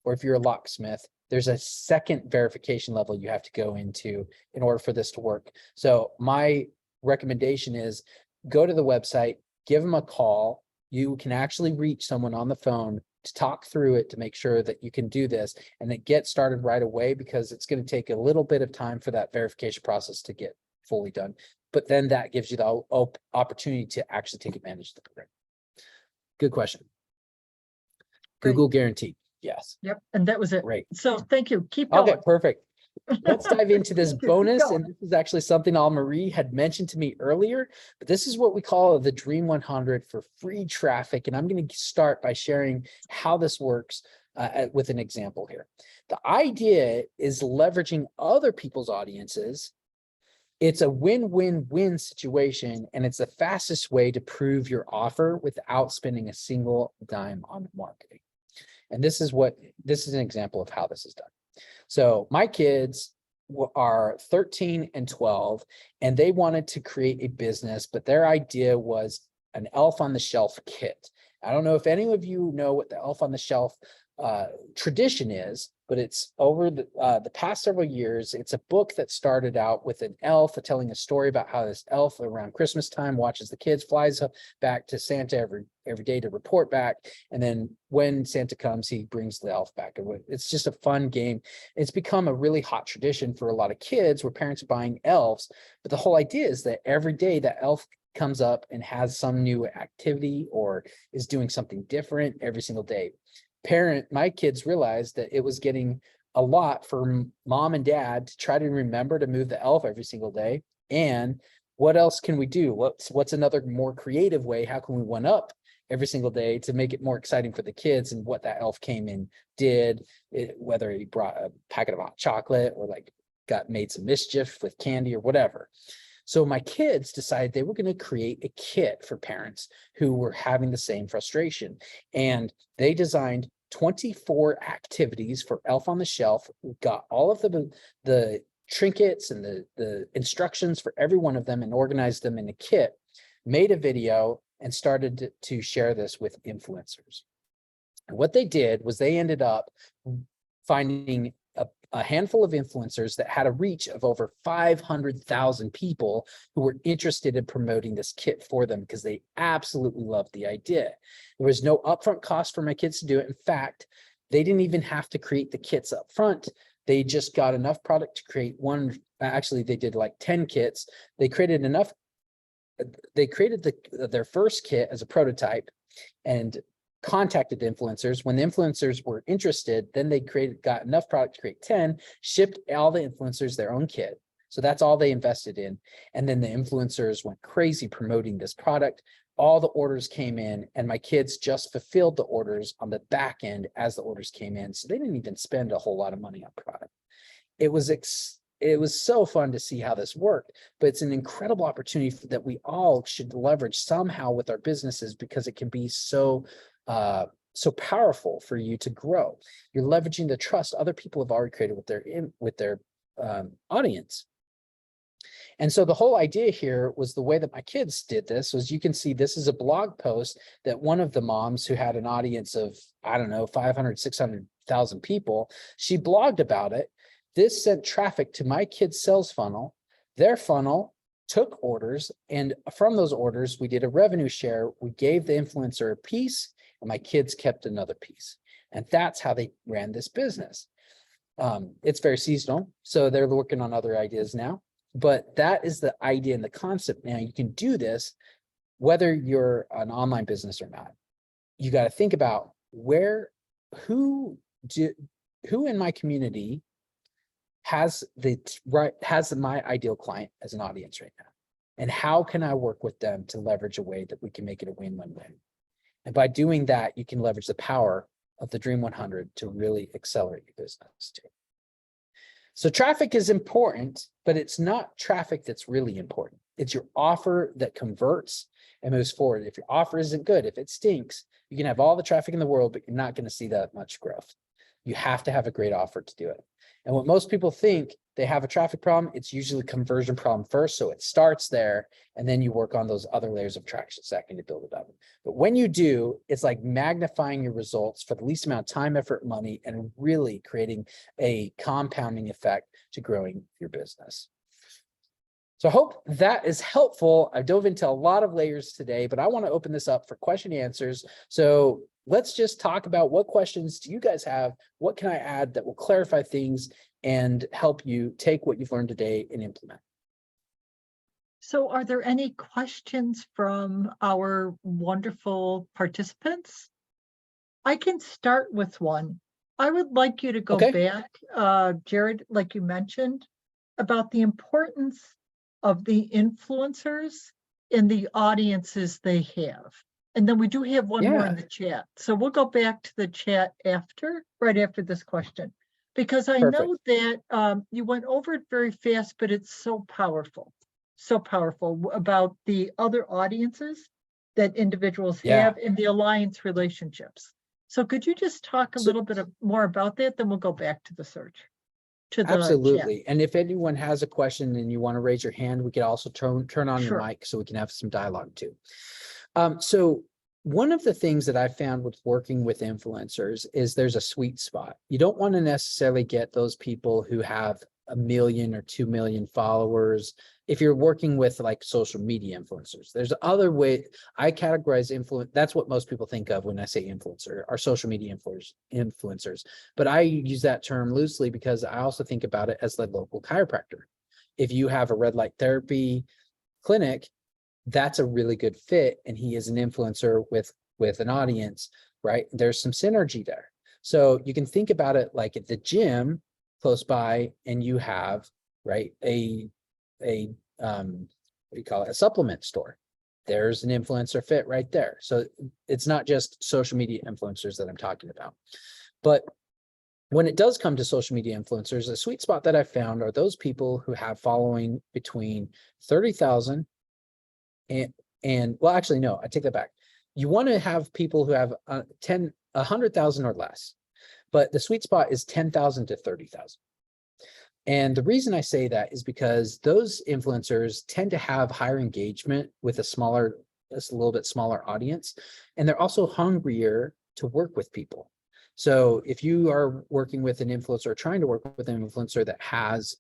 or if you're a locksmith, there's a second verification level you have to go into in order for this to work. So my recommendation is go to the website, give them a call. You can actually reach someone on the phone to talk through it to make sure that you can do this and then get started right away, because it's going to take a little bit of time for that verification process to get fully done. But then that gives you the opportunity to actually take advantage of the program. Good question. Great. Google Guaranteed. Yes. Yep. And that was it. Great. So thank you. Keep going. Okay, perfect. Let's dive into this Keep bonus. going. And this is actually something Marie had mentioned to me earlier, but this is what we call the Dream 100 for free traffic. And I'm going to start by sharing how this works with an example here. The idea is leveraging other people's audiences. It's a win-win-win situation, and it's the fastest way to prove your offer without spending a single dime on marketing. And this is an example of how this is done. So my kids are 13 and 12, and they wanted to create a business, but their idea was an elf on the shelf kit. I don't know if any of you know what the elf on the shelf tradition is, but it's over the past several years. It's a book that started out with an elf telling a story about how this elf around Christmas time watches the kids, flies back to Santa every day to report back. And then when Santa comes, he brings the elf back. It's just a fun game. It's become a really hot tradition for a lot of kids where parents are buying elves. But the whole idea is that every day that elf comes up and has some new activity or is doing something different every single day. My kids realized that it was getting a lot for mom and dad to try to remember to move the elf every single day. And what else can we do? What's another more creative way? How can we one up every single day to make it more exciting for the kids? And what that elf came in did, whether he brought a packet of hot chocolate or made some mischief with candy or whatever. So my kids decided they were going to create a kit for parents who were having the same frustration. And they designed 24 activities for Elf on the Shelf, got all of the trinkets and the instructions for every one of them and organized them in a kit, made a video, and started to share this with influencers. And what they did was they ended up finding a handful of influencers that had a reach of over 500,000 people who were interested in promoting this kit for them because they absolutely loved the idea. There was no upfront cost for my kids to do it. In fact, they didn't even have to create the kits up front. They just got enough product to create one. Actually, they did like 10 kits. They created enough. They created their first kit as a prototype and contacted the influencers. When the influencers were interested, then they got enough product to create 10, shipped all the influencers their own kit. So that's all they invested in. And then the influencers went crazy promoting this product. All the orders came in, and my kids just fulfilled the orders on the back end as the orders came in. So they didn't even spend a whole lot of money on product. It was so fun to see how this worked, but it's an incredible opportunity that we all should leverage somehow with our businesses, because it can be so powerful for you to grow. You're leveraging the trust other people have already created with their audience. And so the whole idea here was the way that my kids did this was, you can see this is a blog post that one of the moms who had an audience of, I don't know, 500, 600,000 people, she blogged about it. This sent traffic to my kids' sales funnel. Their funnel took orders, and from those orders, we did a revenue share. We gave the influencer a piece, and my kids kept another piece. And that's how they ran this business. It's very seasonal, so they're working on other ideas now. But that is the idea and the concept. Now you can do this whether you're an online business or not. You got to think about who in my community has my ideal client as an audience right now, and how can I work with them to leverage a way that we can make it a win-win-win. And by doing that, you can leverage the power of the Dream 100 to really accelerate your business too. So traffic is important, but it's not traffic that's really important. It's your offer that converts and moves forward. If your offer isn't good, if it stinks, you can have all the traffic in the world, but you're not going to see that much growth. You have to have a great offer to do it. And what most people think, they have a traffic problem, it's usually a conversion problem first. So it starts there, and then you work on those other layers of traction second to build it up. But when you do, it's like magnifying your results for the least amount of time, effort, money, and really creating a compounding effect to growing your business. So I hope that is helpful. I dove into a lot of layers today, but I want to open this up for question and answers. So let's just talk about, what questions do you guys have? What can I add that will clarify things and help you take what you've learned today and implement? So are there any questions from our wonderful participants? I can start with one. I would like you to go back, Jared, like you mentioned, about the importance of the influencers in the audiences they have. And then we do have one more in the chat. So we'll go back to the chat right after this question, because I know that you went over it very fast, but it's so powerful about the other audiences that individuals have in the alliance relationships. So could you just talk a little bit more about that? Then we'll go back to the search. Absolutely. Chat. And if anyone has a question and you want to raise your hand, we could also turn on your mic so we can have some dialogue too. So one of the things that I found with working with influencers is there's a sweet spot. You don't want to necessarily get those people who have 1 million or 2 million followers. If you're working with like social media influencers, there's other way I categorize influence. That's what most people think of when I say influencer, are social media influencers. But I use that term loosely because I also think about it as the local chiropractor. If you have a red light therapy clinic, that's a really good fit, and he is an influencer with an audience, right? There's some synergy there. So you can think about it like at the gym close by, and you have, right, a what do you call it, a supplement store. There's an influencer fit right there. So it's not just social media influencers that I'm talking about. But when it does come to social media influencers, a sweet spot that I found are those people who have following between 30,000 and well, actually, no, I take that back. You want to have people who have 100,000 or less, but the sweet spot is 10,000 to 30,000. And the reason I say that is because those influencers tend to have higher engagement with a little bit smaller audience, and they're also hungrier to work with people. So if you are working with an influencer or trying to work with an influencer that has,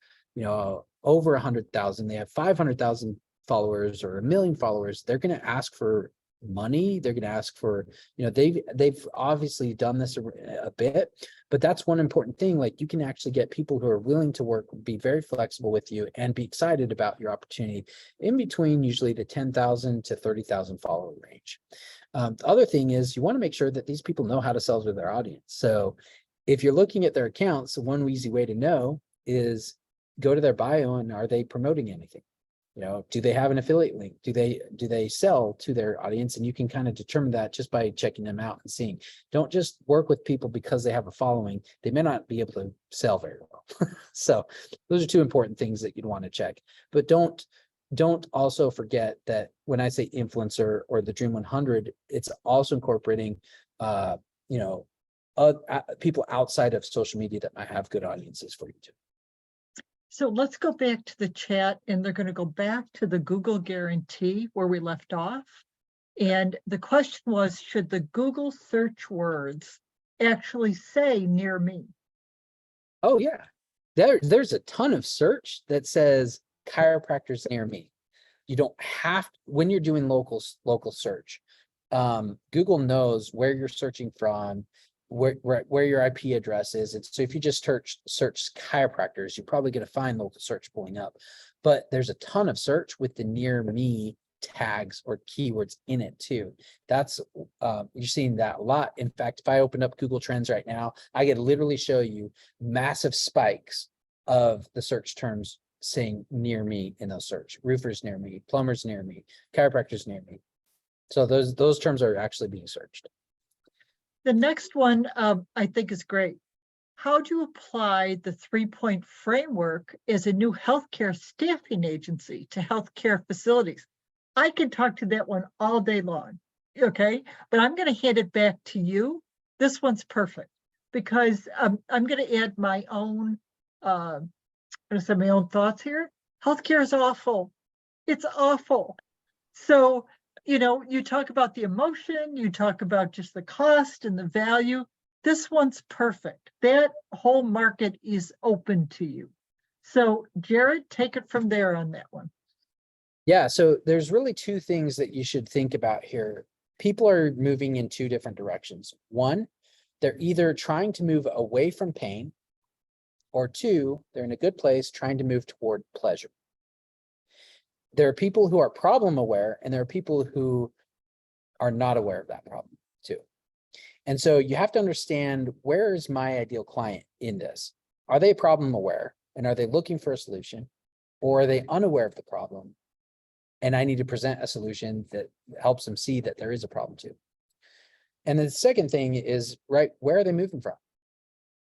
over 100,000, they have 500,000 followers or 1 million followers, they're going to ask for money. They're going to ask for, they've obviously done this a bit, but that's one important thing. Like, you can actually get people who are willing to work, be very flexible with you, and be excited about your opportunity in between usually the 10,000 to 30,000 follower range. The other thing is, you want to make sure that these people know how to sell to their audience. So if you're looking at their accounts, one easy way to know is go to their bio, and are they promoting anything? Do they have an affiliate link? Do they sell to their audience? And you can kind of determine that just by checking them out and seeing. Don't just work with people because they have a following. They may not be able to sell very well. So those are two important things that you'd want to check. But don't also forget that when I say influencer or the Dream 100, it's also incorporating, people outside of social media that might have good audiences for you too. So let's go back to the chat, and they're going to go back to the Google guarantee where we left off. And the question was, should the Google search words actually say near me? Oh yeah, there's a ton of search that says chiropractors near me. You don't have to, when you're doing local search. Google knows where you're searching from, where your IP address is. And so if you just search chiropractors, you're probably going to find local search pulling up. But there's a ton of search with the near me tags or keywords in it too. That's you're seeing that a lot. In fact, if I open up Google Trends right now, I could literally show you massive spikes of the search terms saying near me in those search. Roofers near me, plumbers near me, chiropractors near me. So those terms are actually being searched. The next one I think is great. How do you apply the 3-point framework as a new healthcare staffing agency to healthcare facilities? I can talk to that one all day long, okay? But I'm going to hand it back to you. This one's perfect because I'm going to add my own, my own thoughts here. Healthcare is awful. It's awful. So, you talk about the emotion, you talk about just the cost and the value. This one's perfect. That whole market is open to you. So Jared, take it from there on that one. Yeah, so there's really two things that you should think about here. People are moving in two different directions. One, they're either trying to move away from pain, or two, they're in a good place trying to move toward pleasure. There are people who are problem aware, and there are people who are not aware of that problem too. And so you have to understand, where is my ideal client in this? Are they problem aware and are they looking for a solution, or are they unaware of the problem and I need to present a solution that helps them see that there is a problem too? And then the second thing is, right, where are they moving from?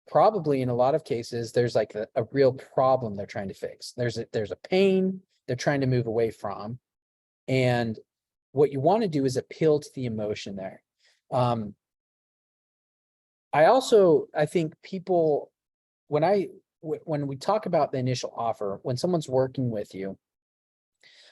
Probably in a lot of cases, there's like a real problem they're trying to fix. There's a pain they're trying to move away from. And what you want to do is appeal to the emotion there. I think people, when we talk about the initial offer, when someone's working with you,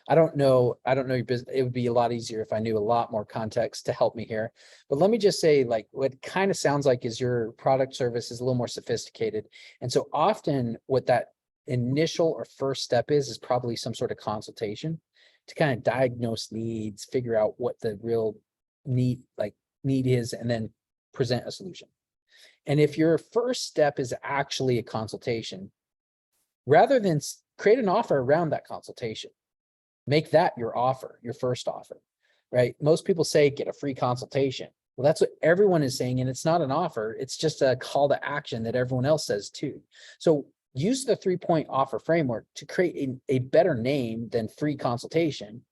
I don't know your business. It would be a lot easier if I knew a lot more context to help me here. But let me just say, like, what kind of sounds like is your product service is a little more sophisticated. And so often what that initial or first step is probably some sort of consultation to kind of diagnose needs, figure out what the real need is, and then present a solution. And if your first step is actually a consultation, rather than create an offer around that consultation, make that your offer, your first offer, right? Most people say get a free consultation. Well, that's what everyone is saying, and it's not an offer. It's just a call to action that everyone else says too. So use the 3-point offer framework to create a better name than free consultation.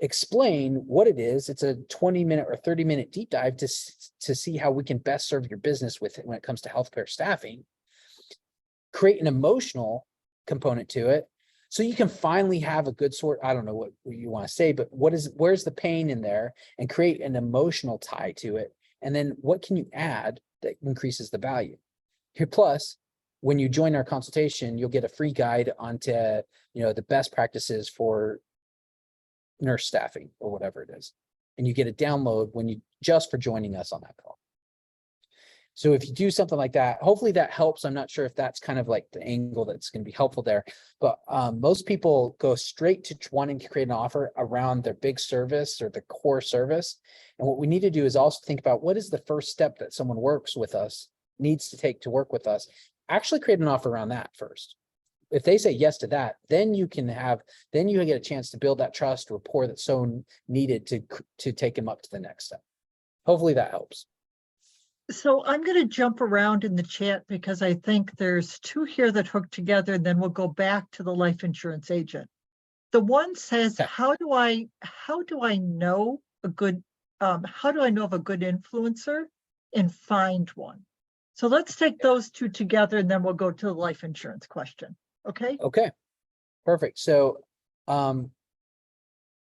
Explain what it is. It's a 20-minute or 30-minute deep dive to see how we can best serve your business with it when it comes to healthcare staffing. Create an emotional component to it, so you can finally have a good sort. I don't know what you want to say, but where's the pain in there, and create an emotional tie to it. And then what can you add that increases the value? Here, plus, when you join our consultation, you'll get a free guide onto, the best practices for nurse staffing or whatever it is. And you get a download just for joining us on that call. So if you do something like that, hopefully that helps. I'm not sure if that's kind of like the angle that's going to be helpful there, but most people go straight to wanting to create an offer around their big service or the core service. And what we need to do is also think about what is the first step that someone works with us needs to take to work with us. Actually create an offer around that first. If they say yes to that, then you get a chance to build that trust rapport that's so needed to take them up to the next step. Hopefully that helps. So I'm going to jump around in the chat because I think there's two here that hook together, and then we'll go back to the life insurance agent. The one says, Okay. how do I know a good, how do I know of a good influencer and find one? So let's take those two together, and then we'll go to the life insurance question. Okay. Okay, perfect. So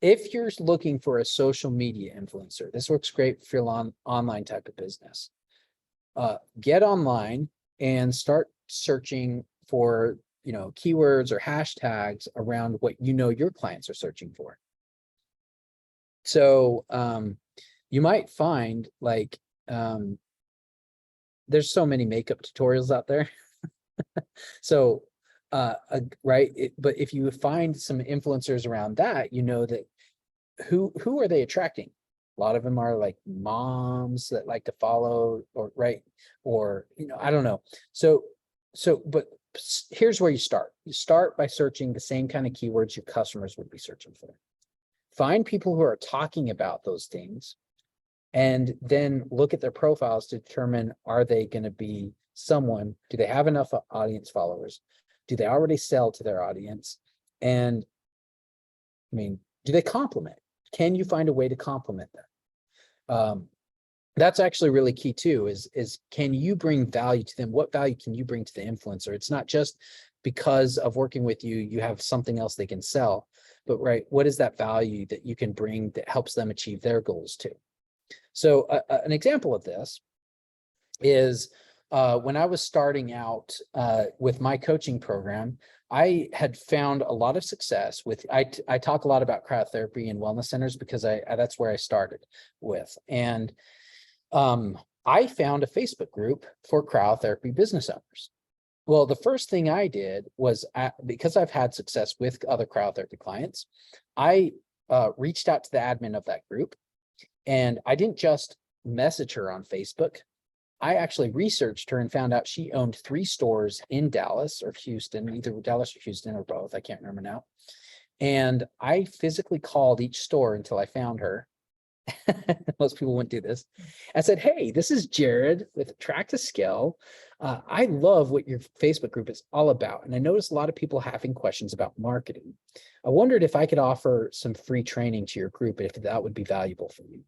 if you're looking for a social media influencer, this works great for your online type of business. Get online and start searching for, keywords or hashtags around what your clients are searching for. So you might find like there's so many makeup tutorials out there. So right, but if you find some influencers around that, that who are they attracting? A lot of them are like moms that like to follow, or right, or I don't know. But here's where you start. You start by searching the same kind of keywords your customers would be searching for. Find people who are talking about those things, and then look at their profiles to determine, are they going to be someone? Do they have enough audience followers? Do they already sell to their audience? And do they complement? Can you find a way to complement them? That's actually really key too, is can you bring value to them? What value can you bring to the influencer? It's not just because of working with you, you have something else they can sell, but right, what is that value that you can bring that helps them achieve their goals too? So an example of this is when I was starting out with my coaching program, I had found a lot of success with, I talk a lot about cryotherapy and wellness centers because that's where I started with. And I found a Facebook group for cryotherapy business owners. Well, the first thing I did was, because I've had success with other cryotherapy clients, I reached out to the admin of that group, and I didn't just message her on Facebook. I actually researched her and found out she owned 3 stores in Dallas or Houston, either Dallas or Houston or both. I can't remember now. And I physically called each store until I found her. Most people wouldn't do this. I said, hey, this is Jared with Track to Scale. I love what your Facebook group is all about. And I noticed a lot of people having questions about marketing. I wondered if I could offer some free training to your group, if that would be valuable for you.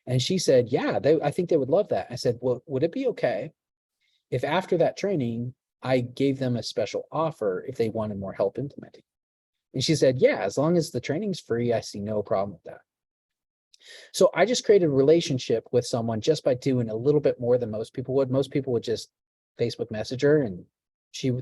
And she said, yeah, I think they would love that. I said, well, would it be okay if after that training, I gave them a special offer if they wanted more help implementing? And she said, yeah, as long as the training's free, I see no problem with that. So I just created a relationship with someone just by doing a little bit more than most people would. Most people would just Facebook Messenger, and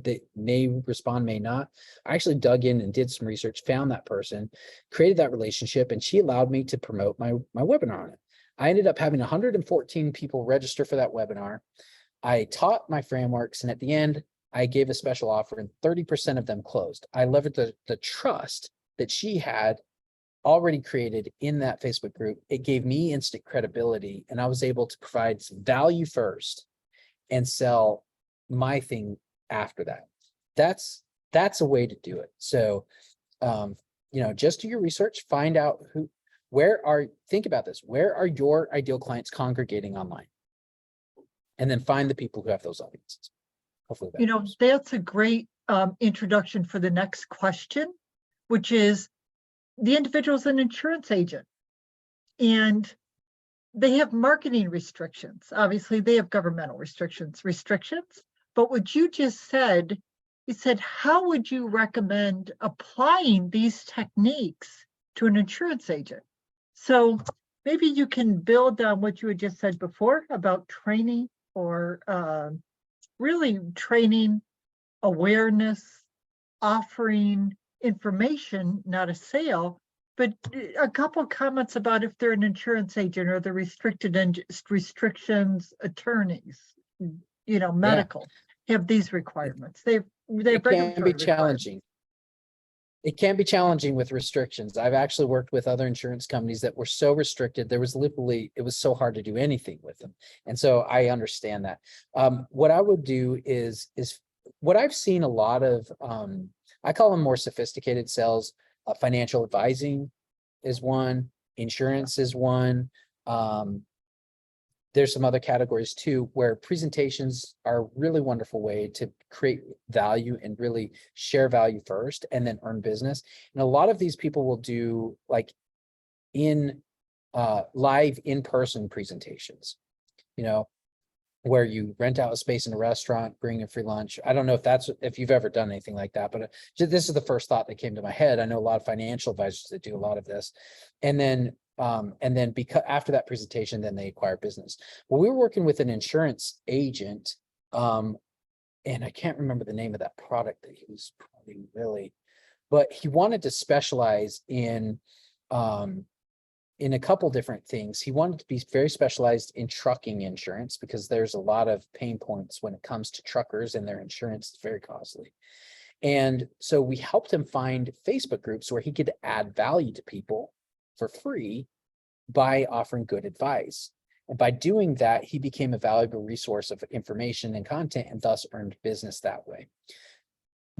they may respond, may not. I actually dug in and did some research, found that person, created that relationship, and she allowed me to promote my webinar on it. I ended up having 114 people register for that webinar. I taught my frameworks, and at the end, I gave a special offer, and 30% of them closed. I leveraged the trust that she had already created in that Facebook group. It gave me instant credibility, and I was able to provide some value first and sell my thing after that. That's a way to do it. So, just do your research, find out think about this. Where are your ideal clients congregating online? And then find the people who have those audiences. Hopefully that helps. That's a great introduction for the next question, which is, the individual is an insurance agent and they have marketing restrictions. Obviously, they have governmental restrictions, but what you just said, you said, how would you recommend applying these techniques to an insurance agent? So maybe you can build on what you had just said before about training, or really training, awareness, offering information, not a sale, but a couple comments about if they're an insurance agent or the restrictions attorneys, medical, have these requirements. They have It can regulatory be challenging. It can be challenging with restrictions. I've actually worked with other insurance companies that were so restricted. It was so hard to do anything with them. And so I understand that. What I would do is what I've seen a lot of, I call them more sophisticated sales. Financial advising is one, insurance is one. There's some other categories too, where presentations are a really wonderful way to create value and really share value first and then earn business. And a lot of these people will do like live in-person presentations, where you rent out a space in a restaurant, bring a free lunch. I don't know if you've ever done anything like that, but this is the first thought that came to my head. I know a lot of financial advisors that do a lot of this. And then because after that presentation, then they acquire business. Well, we were working with an insurance agent, and I can't remember the name of that product that he was promoting really, but he wanted to specialize in a couple different things. He wanted to be very specialized in trucking insurance because there's a lot of pain points when it comes to truckers and their insurance. It's very costly. And so we helped him find Facebook groups where he could add value to people for free by offering good advice. And by doing that, he became a valuable resource of information and content and thus earned business that way.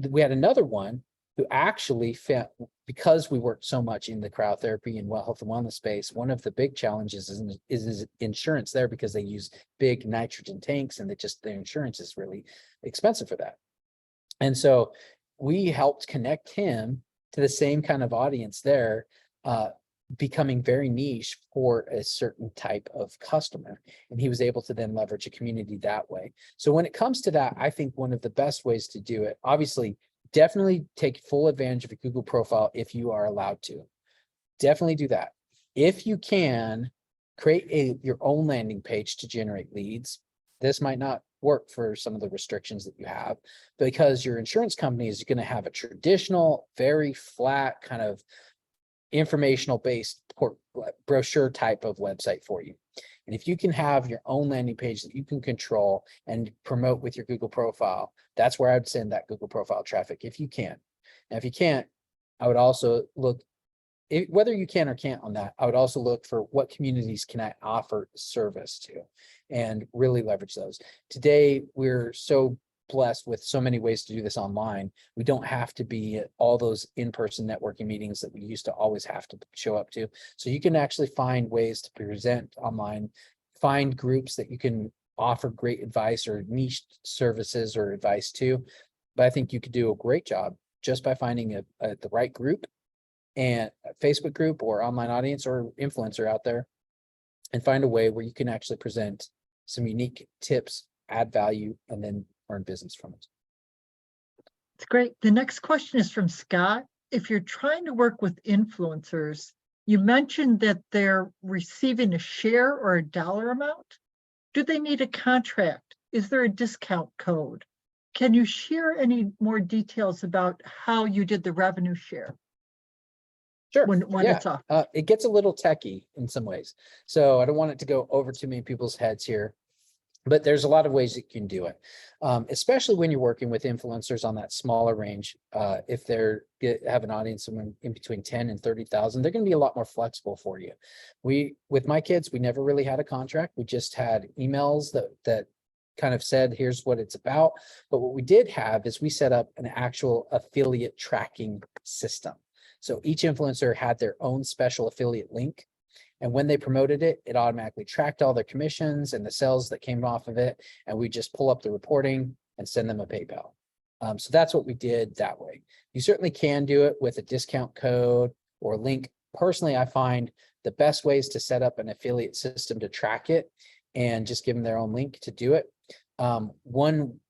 We had another one who actually found, because we worked so much in the cryotherapy and health and wellness space, one of the big challenges is insurance there because they use big nitrogen tanks and their insurance is really expensive for that. And so we helped connect him to the same kind of audience there, becoming very niche for a certain type of customer. And he was able to then leverage a community that way. So when it comes to that, I think one of the best ways to do it, obviously, definitely take full advantage of a Google profile if you are allowed to. Definitely do that. If you can, create your own landing page to generate leads. This might not work for some of the restrictions that you have because your insurance company is going to have a traditional, very flat kind of informational based brochure type of website for you. And if you can have your own landing page that you can control and promote with your Google profile, that's where I'd send that Google profile traffic if you can. Now, if you can't, I would also look, whether you can or can't on that, I would also look for what communities can I offer service to and really leverage those. Today, we're so blessed with so many ways to do this online. We don't have to be at all those in-person networking meetings that we used to always have to show up to. So you can actually find ways to present online, find groups that you can offer great advice or niche services or advice to. But I think you could do a great job just by finding the right group and a Facebook group or online audience or influencer out there and find a way where you can actually present some unique tips, add value, and then earn business from it. It's great. The next question is from Scott. If you're trying to work with influencers, you mentioned that they're receiving a share or a dollar amount. Do they need a contract? Is there a discount code? Can you share any more details about how you did the revenue share? Sure. When it's off. It gets a little techie in some ways. So I don't want it to go over too many people's heads here. But there's a lot of ways that you can do it, especially when you're working with influencers on that smaller range. If have an audience in between 10 and 30,000, they're going to be a lot more flexible for you. With my kids, we never really had a contract. We just had emails that kind of said, here's what it's about. But what we did have is we set up an actual affiliate tracking system. So each influencer had their own special affiliate link. And when they promoted it, it automatically tracked all their commissions and the sales that came off of it. And we just pull up the reporting and send them a PayPal. So that's what we did that way. You certainly can do it with a discount code or link. Personally, I find the best ways to set up an affiliate system to track it and just give them their own link to do it. One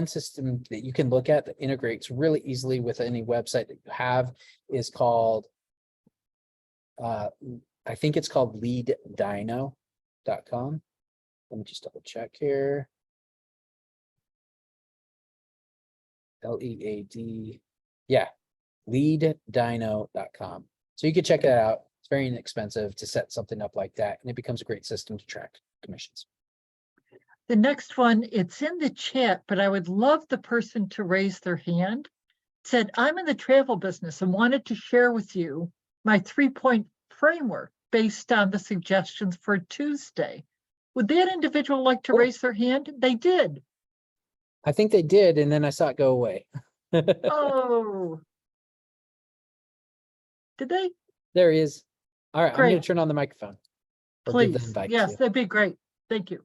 system that you can look at that integrates really easily with any website that you have is called, I think it's called leaddino.com. Let me just double check here. LEAD. Yeah, leaddino.com. So you could check it out. It's very inexpensive to set something up like that, and it becomes a great system to track commissions. The next one, it's in the chat, but I would love the person to raise their hand. It said, I'm in the travel business and wanted to share with you my 3-point framework based on the suggestions for Tuesday. Would that individual like to raise their hand? They did. I think they did, and then I saw it go away. Oh. Did they? There he is. All right, I'm going Great. to turn on the microphone. Or give the Please. invite Yes, to you. that'd be great. Thank you.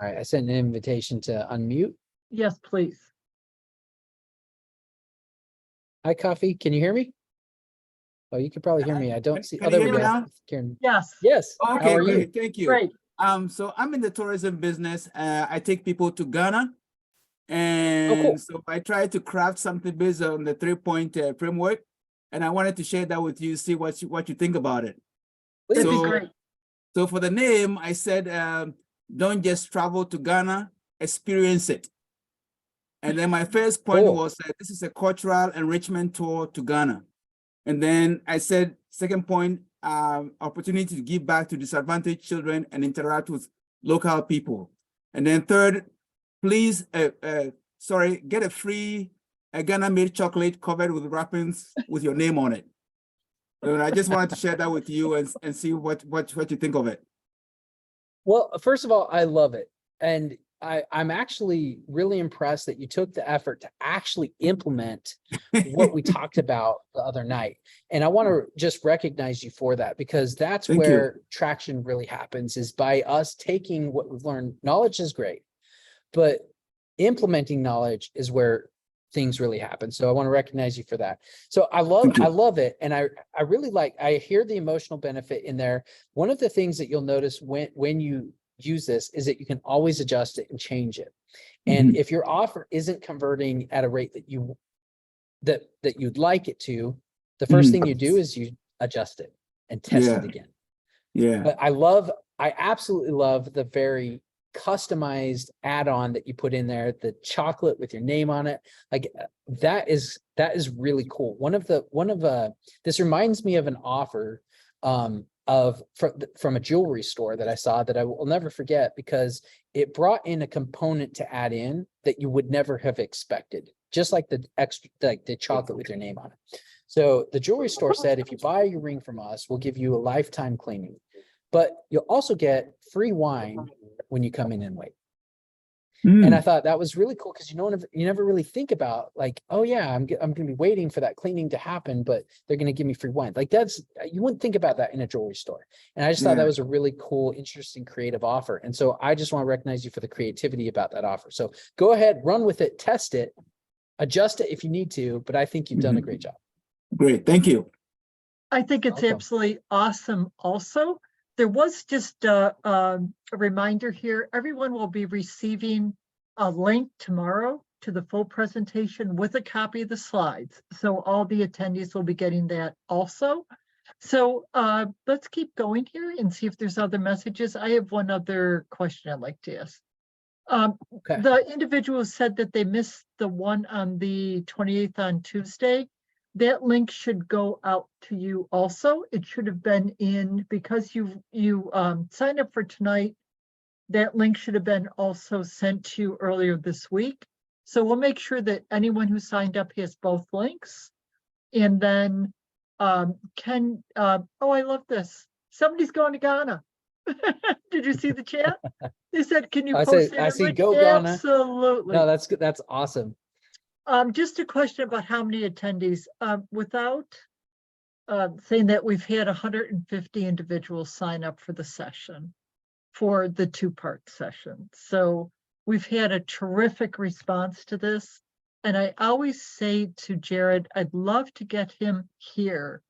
All right, I sent an invitation to unmute. Yes, please. Hi, Coffee. Can you hear me? Oh, you can probably hear me. I don't see. Can Oh, you there we hear me go. now? Karen. Yes. Yes. How Okay, are you? great. Thank you. Great. So I'm in the tourism business. I take people to Ghana, Oh, and cool. so I try to craft something based on the 3-point framework, and I wanted to share that with you. See what you think about it. That'd be So- great. So for the name, I said, don't just travel to Ghana, experience it. And then my first point Cool. was that this is a cultural enrichment tour to Ghana. And then I said, second point, opportunity to give back to disadvantaged children and interact with local people. And then third, please, get a free Ghana-made chocolate covered with wrappings with your name on it. And I just wanted to share that with you and see what you think of it. Well, first of all, I love it. And I'm actually really impressed that you took the effort to actually implement what we talked about the other night. And I want to just recognize you for that, because that's Thank you. where traction really happens, is by us taking what we've learned. Knowledge is great, but implementing knowledge is where things really happen. So I want to recognize you for that. So I love it. And I really I hear the emotional benefit in there. One of the things that you'll notice when you use this is that you can always adjust it and change it. And if your offer isn't converting at a rate that you'd like it to, the first thing you do is you adjust it and test it again. Yeah. But I absolutely love the very customized add-on that you put in there, the chocolate with your name on it. Like that is really cool. This reminds me of an offer from a jewelry store that I saw that I will never forget, because it brought in a component to add in that you would never have expected, just like the extra, like the chocolate with your name on it. So the jewelry store said, if you buy your ring from us, we'll give you a lifetime cleaning, but you'll also get free wine when you come in and wait. And I thought that was really cool, because you never really think about like, oh yeah, I'm going to be waiting for that cleaning to happen, but they're going to give me free wine. Like you wouldn't think about that in a jewelry store. And I just thought that was a really cool, interesting, creative offer. And so I just want to recognize you for the creativity about that offer. So go ahead, run with it, test it, adjust it if you need to, but I think you've done a great job. Great. Thank you. I think it's Welcome. absolutely awesome. Also, there was just a reminder here. Everyone will be receiving a link tomorrow to the full presentation with a copy of the slides. So all the attendees will be getting that also. So let's keep going here and see if there's other messages. I have one other question I'd like to ask. Okay. The individual said that they missed the one on the 28th on Tuesday. That link should go out to you also. It should have been in, because you signed up for tonight. That link should have been also sent to you earlier this week. So we'll make sure that anyone who signed up has both links. And then oh, I love this. Somebody's going to Ghana. Did you see the chat? They said, can you I post said, I that? see Rich? go Ghana. Absolutely. No, that's good. That's awesome. Just a question about how many attendees, without saying that we've had 150 individuals sign up for the session, for the 2-part session. So we've had a terrific response to this. And I always say to Jared, I'd love to get him here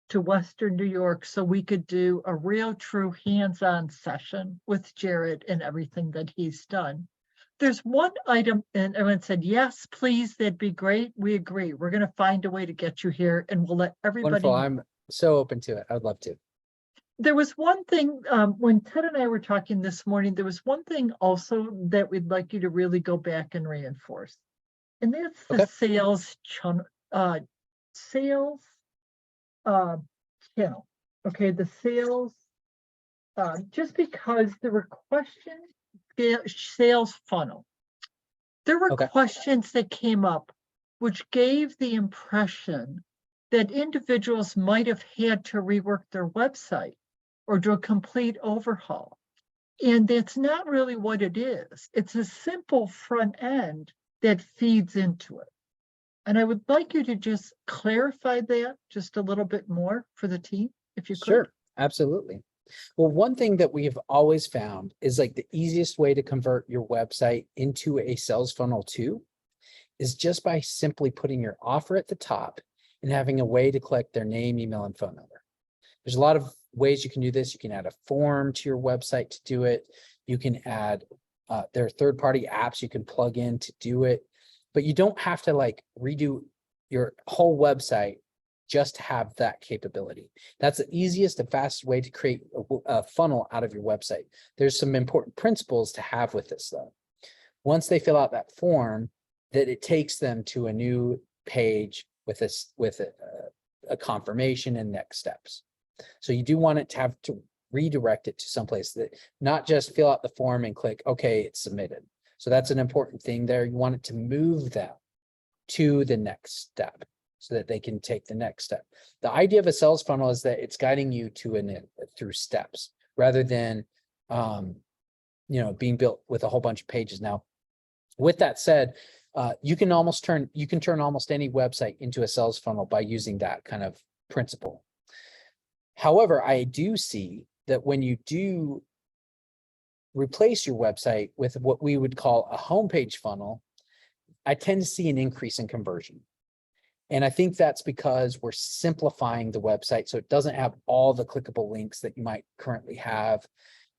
to Western New York so we could do a real true hands-on session with Jared and everything that he's done. There's one item, and everyone said, yes, please, that'd be great. We agree. We're going to find a way to get you here, and we'll let everybody Wonderful. know. I'm so open to it. I would love to. There was one thing, when Ted and I were talking this morning, there was one thing also that we'd like you to really go back and reinforce. And that's the Okay. sales channel. Okay, the sales, just because there were questions, sales funnel. There were Okay. questions that came up which gave the impression that individuals might have had to rework their website or do a complete overhaul. And that's not really what it is. It's a simple front end that feeds into it. And I would like you to just clarify that just a little bit more for the team, if you could. Sure, absolutely. Well, one thing that we've always found is like the easiest way to convert your website into a sales funnel too is just by simply putting your offer at the top and having a way to collect their name, email, and phone number. There's a lot of ways you can do this. You can add a form to your website to do it. You can add, there are third-party apps you can plug in to do it, but you don't have to like redo your whole website just to have that capability. That's the easiest and fastest way to create a funnel out of your website. There's some important principles to have with this though. Once they fill out that form, that it takes them to a new page with a confirmation and next steps. So you do want it to have to redirect it to someplace that not just fill out the form and click, okay, it's submitted. So that's an important thing there. You want it to move them to the next step so that they can take the next step. The idea of a sales funnel is that it's guiding you to through steps rather than, being built with a whole bunch of pages. Now, with that said, you can turn almost any website into a sales funnel by using that kind of principle. However, I do see that when you do replace your website with what we would call a homepage funnel, I tend to see an increase in conversion. And I think that's because we're simplifying the website so it doesn't have all the clickable links that you might currently have.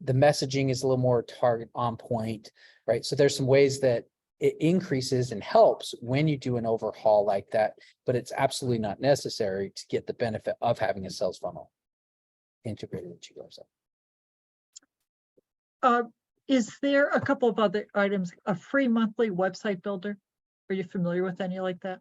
The messaging is a little more target on point, right? So there's some ways that it increases and helps when you do an overhaul like that, but it's absolutely not necessary to get the benefit of having a sales funnel integrated into your website. Is there a couple of other items, a free monthly website builder? Are you familiar with any like that?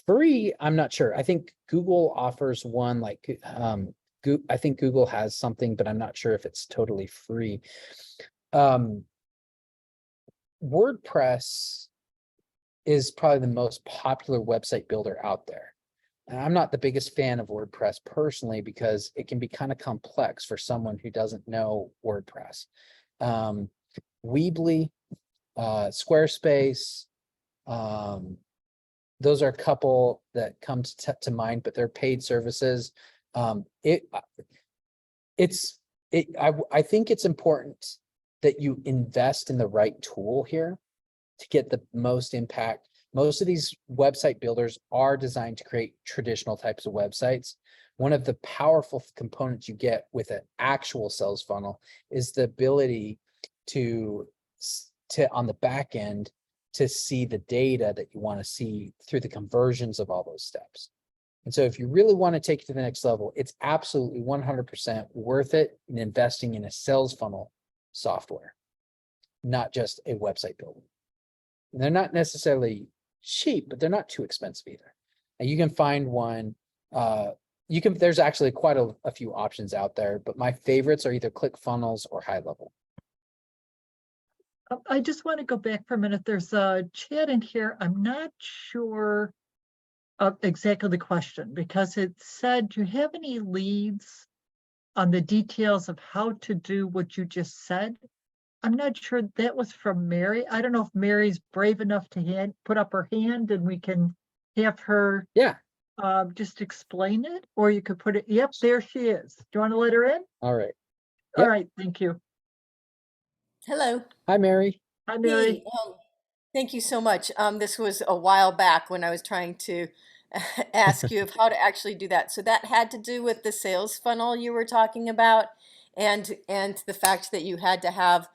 Free, I'm not sure. I think Google offers one like, I think Google has something, but I'm not sure if it's totally free. WordPress is probably the most popular website builder out there. And I'm not the biggest fan of WordPress personally because it can be kind of complex for someone who doesn't know WordPress. Weebly, Squarespace, those are a couple that come to mind, but they're paid services. I think it's important that you invest in the right tool here to get the most impact. Most of these website builders are designed to create traditional types of websites. One of the powerful components you get with an actual sales funnel is the ability to on the back end to see the data that you want to see through the conversions of all those steps. And so if you really want to take it to the next level, it's absolutely 100% worth it in investing in a sales funnel software, not just a website builder. And they're not necessarily cheap, but they're not too expensive either. And you can find one, there's actually quite a few options out there, but my favorites are either ClickFunnels or High Level. I just want to go back for a minute. There's a chat in here. I'm not sure exactly the question because it said, do you have any leads on the details of how to do what you just said? I'm not sure that was from Mary. I don't know if Mary's brave enough to put up her hand and we can have her just explain it, or you could put it, yep, there she is. Do you want to let her in? All right. Yep. All right, thank you. Hello. Hi, Mary. Hi, Mary. Hey, thank you so much. This was a while back when I was trying to ask you of how to actually do that. So that had to do with the sales funnel you were talking about, and the fact that you had to have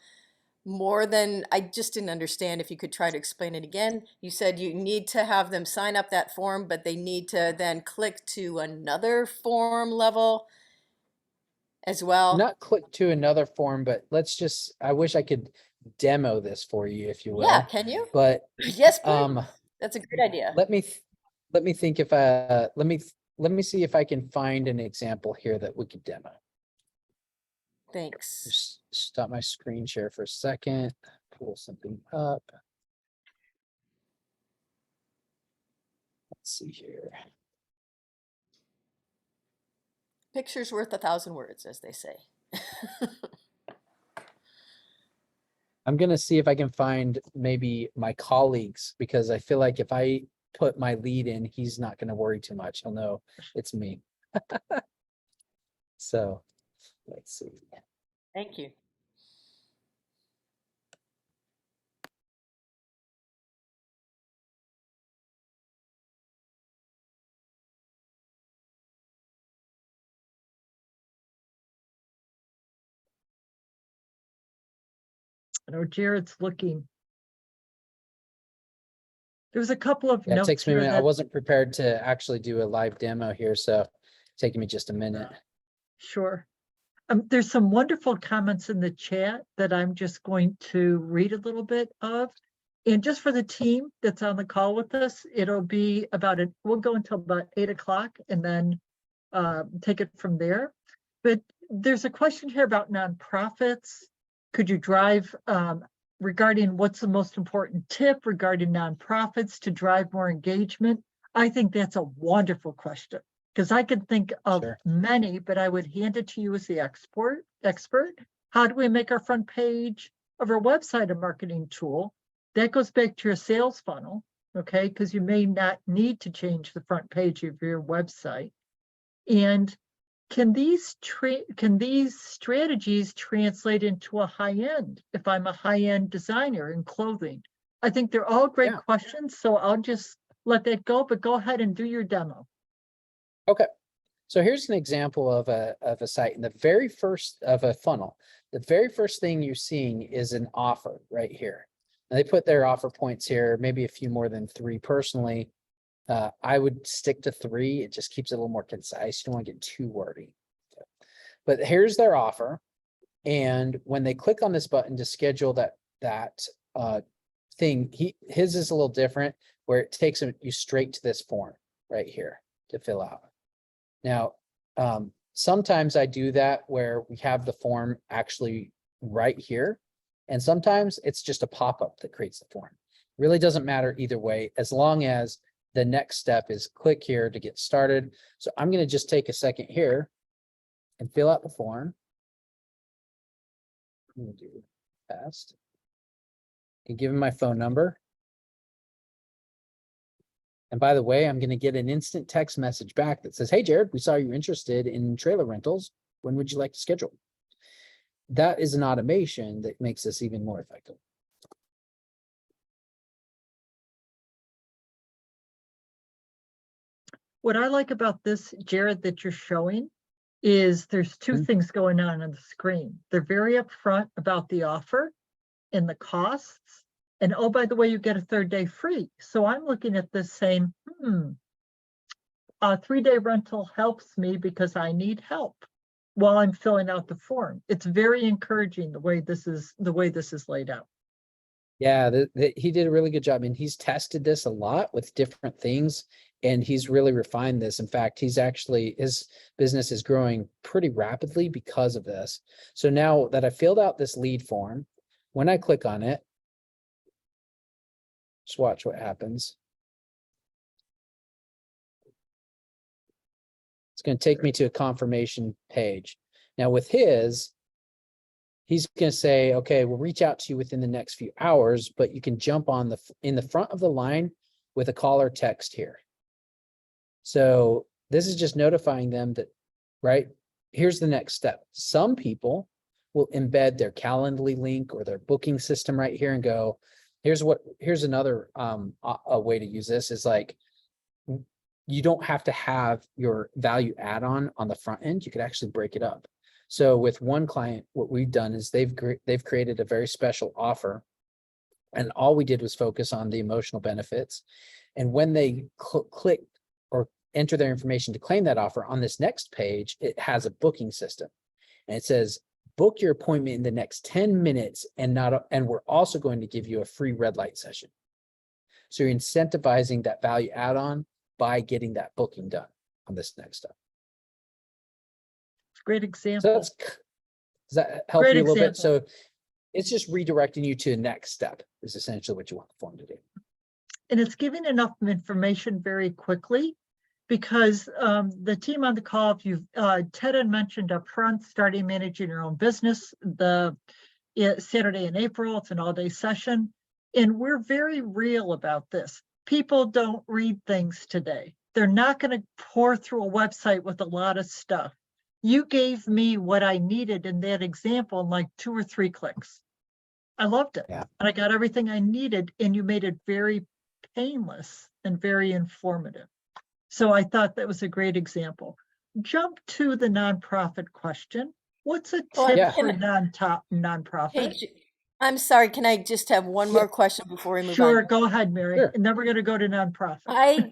more than, I just didn't understand. If you could try to explain it again. You said you need to have them sign up that form, but they need to then click to another form level as well. Not click to another form, but I wish I could demo this for you, if you Yeah, will. can you? But Yes, please. That's a great idea. let me think if let me see if I can find an example here that we could demo. Thanks. Just stop my screen share for a second, pull something up. Let's see here. Picture's worth 1,000 words, as they say. I'm gonna see if I can find maybe my colleagues, because I feel like if I put my lead in, he's not gonna worry too much. He'll know it's me. So let's see. Thank you. I know Jared's looking. There's a couple of Yeah, it notes takes me a here minute. I that, wasn't prepared to actually do a live demo here, so it's taking me just a minute. sure. There's some wonderful comments in the chat that I'm just going to read a little bit of. And just for the team that's on the call with us, it'll be we'll go until about 8 o'clock and then take it from there. But there's a question here about nonprofits. Could you drive regarding what's the most important tip regarding nonprofits to drive more engagement? I think that's a wonderful question, because I could think of Sure. many, but I would hand it to you as the expert. How do we make our front page of our website a marketing tool? That goes back to your sales funnel, okay? Because you may not need to change the front page of your website. And can these strategies translate into a high end if I'm a high end designer in clothing? I think they're all great questions, so I'll just let that go, but go ahead and do your demo. Okay. So here's an example of a site. In the very first of a funnel, the very first thing you're seeing is an offer right here. Now they put their offer points here, maybe a few more than 3 personally. I would stick to 3. It just keeps it a little more concise. You don't want to get too wordy. But here's their offer. And when they click on this button to schedule that thing, his is a little different, where it takes you straight to this form right here to fill out. Now, sometimes I do that where we have the form actually right here. And sometimes it's just a pop-up that creates the form. Really doesn't matter either way, as long as the next step is click here to get started. So I'm going to just take a second here and fill out the form. I'm going to do fast. And give him my phone number. And by the way, I'm going to get an instant text message back that says, "Hey, Jared, we saw you're interested in trailer rentals. When would you like to schedule?" That is an automation that makes this even more effective. What I like about this, Jared, that you're showing is there's 2 things going on the screen. They're very upfront about the offer and the costs. And oh, by the way, you get a 3rd day free. So I'm looking at this saying, a 3-day rental helps me because I need help while I'm filling out the form. It's very encouraging the way this is laid out. Yeah, he did a really good job, and he's tested this a lot with different things, and he's really refined this. In fact, his business is growing pretty rapidly because of this. So now that I filled out this lead form, when I click on it, just watch what happens. It's going to take me to a confirmation page. Now with he's going to say, okay, we'll reach out to you within the next few hours, but you can jump on in the front of the line with a call or text here. So this is just notifying them that, right, here's the next step. Some people will embed their Calendly link or their booking system right here and go, here's another a way to use this is like, you don't have to have your value add-on the front end. You could actually break it up. So with one client, what we've done is they've created a very special offer, and all we did was focus on the emotional benefits. And when they click or enter their information to claim that offer, on this next page, it has a booking system, and it says, book your appointment in the next 10 minutes, and we're also going to give you a free red light session. So you're incentivizing that value add-on by getting that booking done on this next step. Great So example. does that help Great you a little bit? example. So it's just redirecting you to the next step is essentially what you want the form to do. And it's giving enough information very quickly, because the team on the call, if you've, Ted had mentioned up front, starting managing your own business, Saturday in April, it's an all-day session. And we're very real about this. People don't read things today. They're not going to pour through a website with a lot of stuff. You gave me what I needed in that example in like 2 or 3 clicks. I loved it. Yeah. And I got everything I needed, and you made it very painless and very informative. So I thought that was a great example. Jump to the nonprofit question. What's a Well, tip Yeah. for nonprofit? Hey, I'm sorry, can I just have one Yeah. more question before we move Sure, on? go ahead, Mary. Sure. And then we're going to go to nonprofit.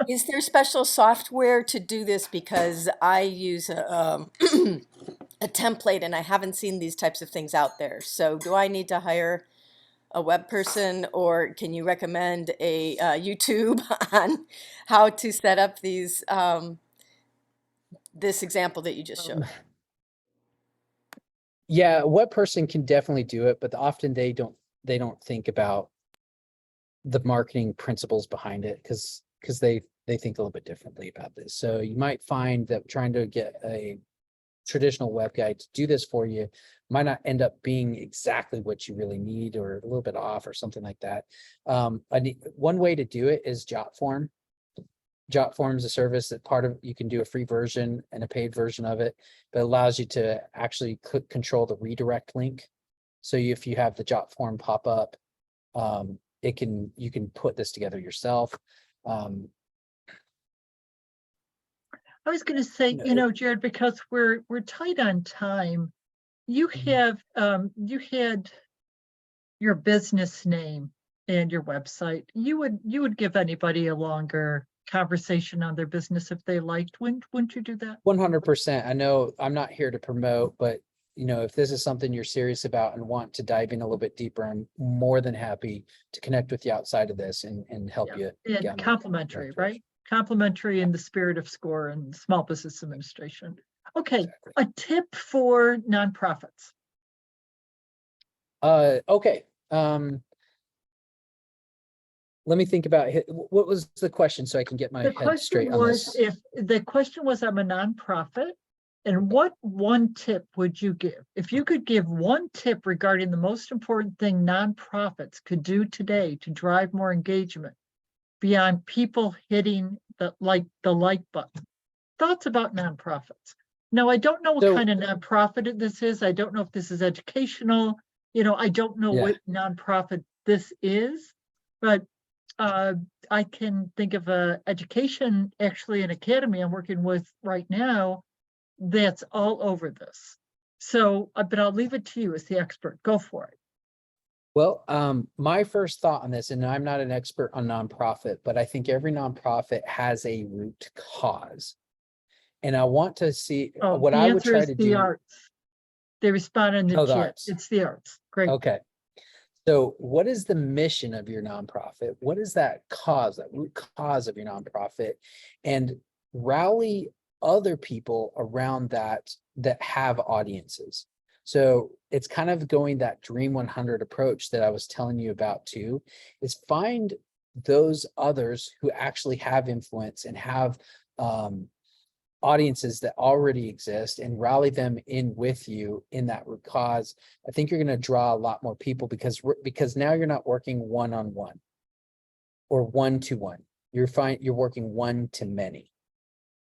Is there special software to do this? Because I use a template and I haven't seen these types of things out there. So do I need to hire a web person, or can you recommend a YouTube on how to set up these this example that you just showed? Yeah, a web person can definitely do it, but often they don't think about the marketing principles behind it because they think a little bit differently about this. So you might find that trying to get a traditional web guy to do this for you might not end up being exactly what you really need, or a little bit off or something like that. One way to do it is Jotform. Jotform is a service that you can do a free version and a paid version of it, but it allows you to actually control the redirect link. So if you have the Jotform pop up, you can put this together yourself. I was going to say, Jared, because we're tight on time, you had your business name and your website. You would give anybody a longer conversation on their business if they liked. Wouldn't you do that? 100%. I know I'm not here to promote, but if this is something you're serious about and want to dive in a little bit deeper, I'm more than happy to connect with you outside of this and help you. And complimentary, right? Complimentary in the spirit of SCORE and Small Business Administration. Okay, exactly. A tip for nonprofits. Okay. Let me think about it. What was the question so I can get my head straight on this? If the question was, I'm a nonprofit, and what one tip would you give? If you could give one tip regarding the most important thing nonprofits could do today to drive more engagement beyond people hitting the like button. Thoughts about nonprofits. Now, I don't know what kind of nonprofit this is. I don't know if this is educational. I don't know what nonprofit this is, but I can think of an education, actually an academy I'm working with right now that's all over this. So, but I'll leave it to you as the expert. Go for it. Well, my first thought on this, and I'm not an expert on nonprofit, but I think every nonprofit has a root cause. And I want to see what I would try to do. The arts. They respond in the chat. It's the arts. Great. Okay. So what is the mission of your nonprofit? What is that root cause of your nonprofit? And rally other people around that have audiences. So it's kind of going that Dream 100 approach that I was telling you about too, is find those others who actually have influence and have audiences that already exist and rally them in with you in that root cause. I think you're going to draw a lot more people because now you're not working one-on-one or one-to-one. You're working one-to-many.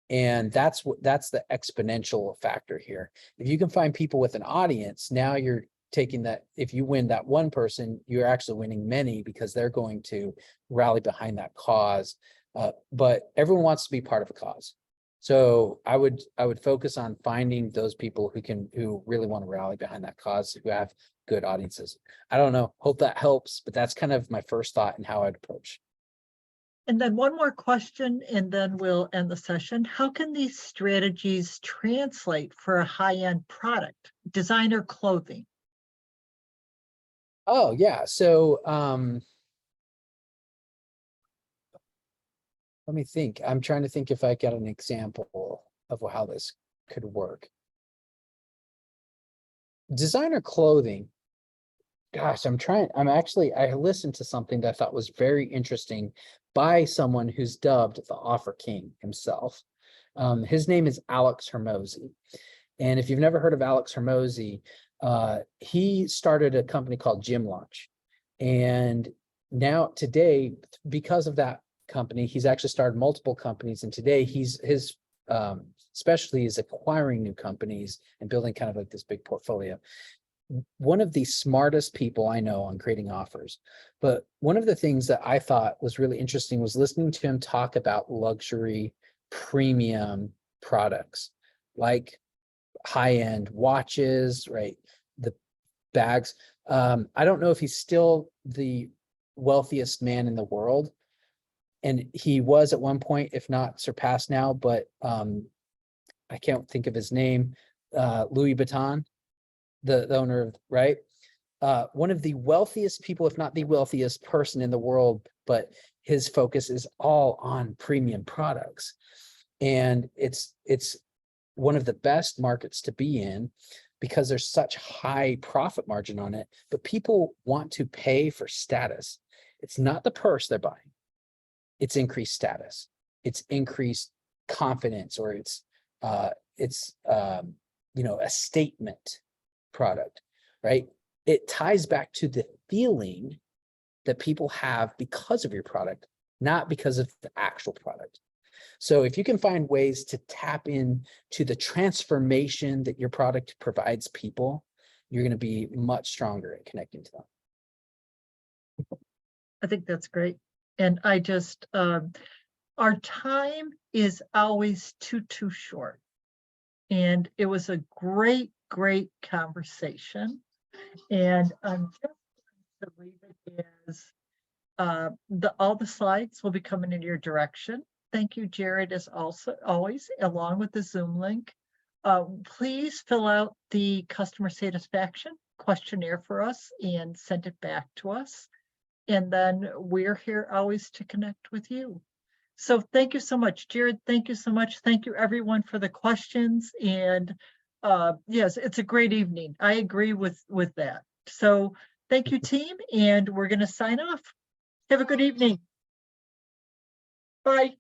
And that's the exponential factor here. If you can find people with an audience, now you're taking that. If you win that one person, you're actually winning many because they're going to rally behind that cause. But everyone wants to be part of a cause. So I would focus on finding those people who really want to rally behind that cause, who have good audiences. I don't know, hope that helps, but that's kind of my first thought and how I'd approach. And then one more question, and then we'll end the session. How can these strategies translate for a high-end product, designer clothing? Oh yeah, so let me think. I'm trying to think if I got an example of how this could work. Designer clothing. Gosh, I listened to something that I thought was very interesting by someone who's dubbed the Offer King himself. His name is Alex Hermosi. And if you've never heard of Alex Hermosi, he started a company called Gym Launch. And now today, because of that company, he's actually started multiple companies. And today his specialty is acquiring new companies and building kind of like this big portfolio. One of the smartest people I know on creating offers. But one of the things that I thought was really interesting was listening to him talk about luxury premium products, like high-end watches, right? The bags. I don't know if he's still the wealthiest man in the world. And he was at one point, if not surpassed now, but I can't think of his name, Louis Vuitton. The owner of, right? One of the wealthiest people, if not the wealthiest person in the world, but his focus is all on premium products. And it's one of the best markets to be in because there's such high profit margin on it, but people want to pay for status. It's not the purse they're buying. It's increased status. It's increased confidence, or it's a statement product, right? It ties back to the feeling that people have because of your product, not because of the actual product. So if you can find ways to tap into the transformation that your product provides people, you're going to be much stronger at connecting to them. I think that's great. And I just, our time is always too short. And it was a great conversation. And I'm just going to leave it as all the slides will be coming in your direction. Thank you, Jared, as always, along with the Zoom link. Please fill out the customer satisfaction questionnaire for us and send it back to us. And then we're here always to connect with you. So thank you so much, Jared. Thank you so much. Thank you everyone for the questions. And yes, it's a great evening. I agree with that. So thank you, team. And we're going to sign off. Have a good evening. Bye.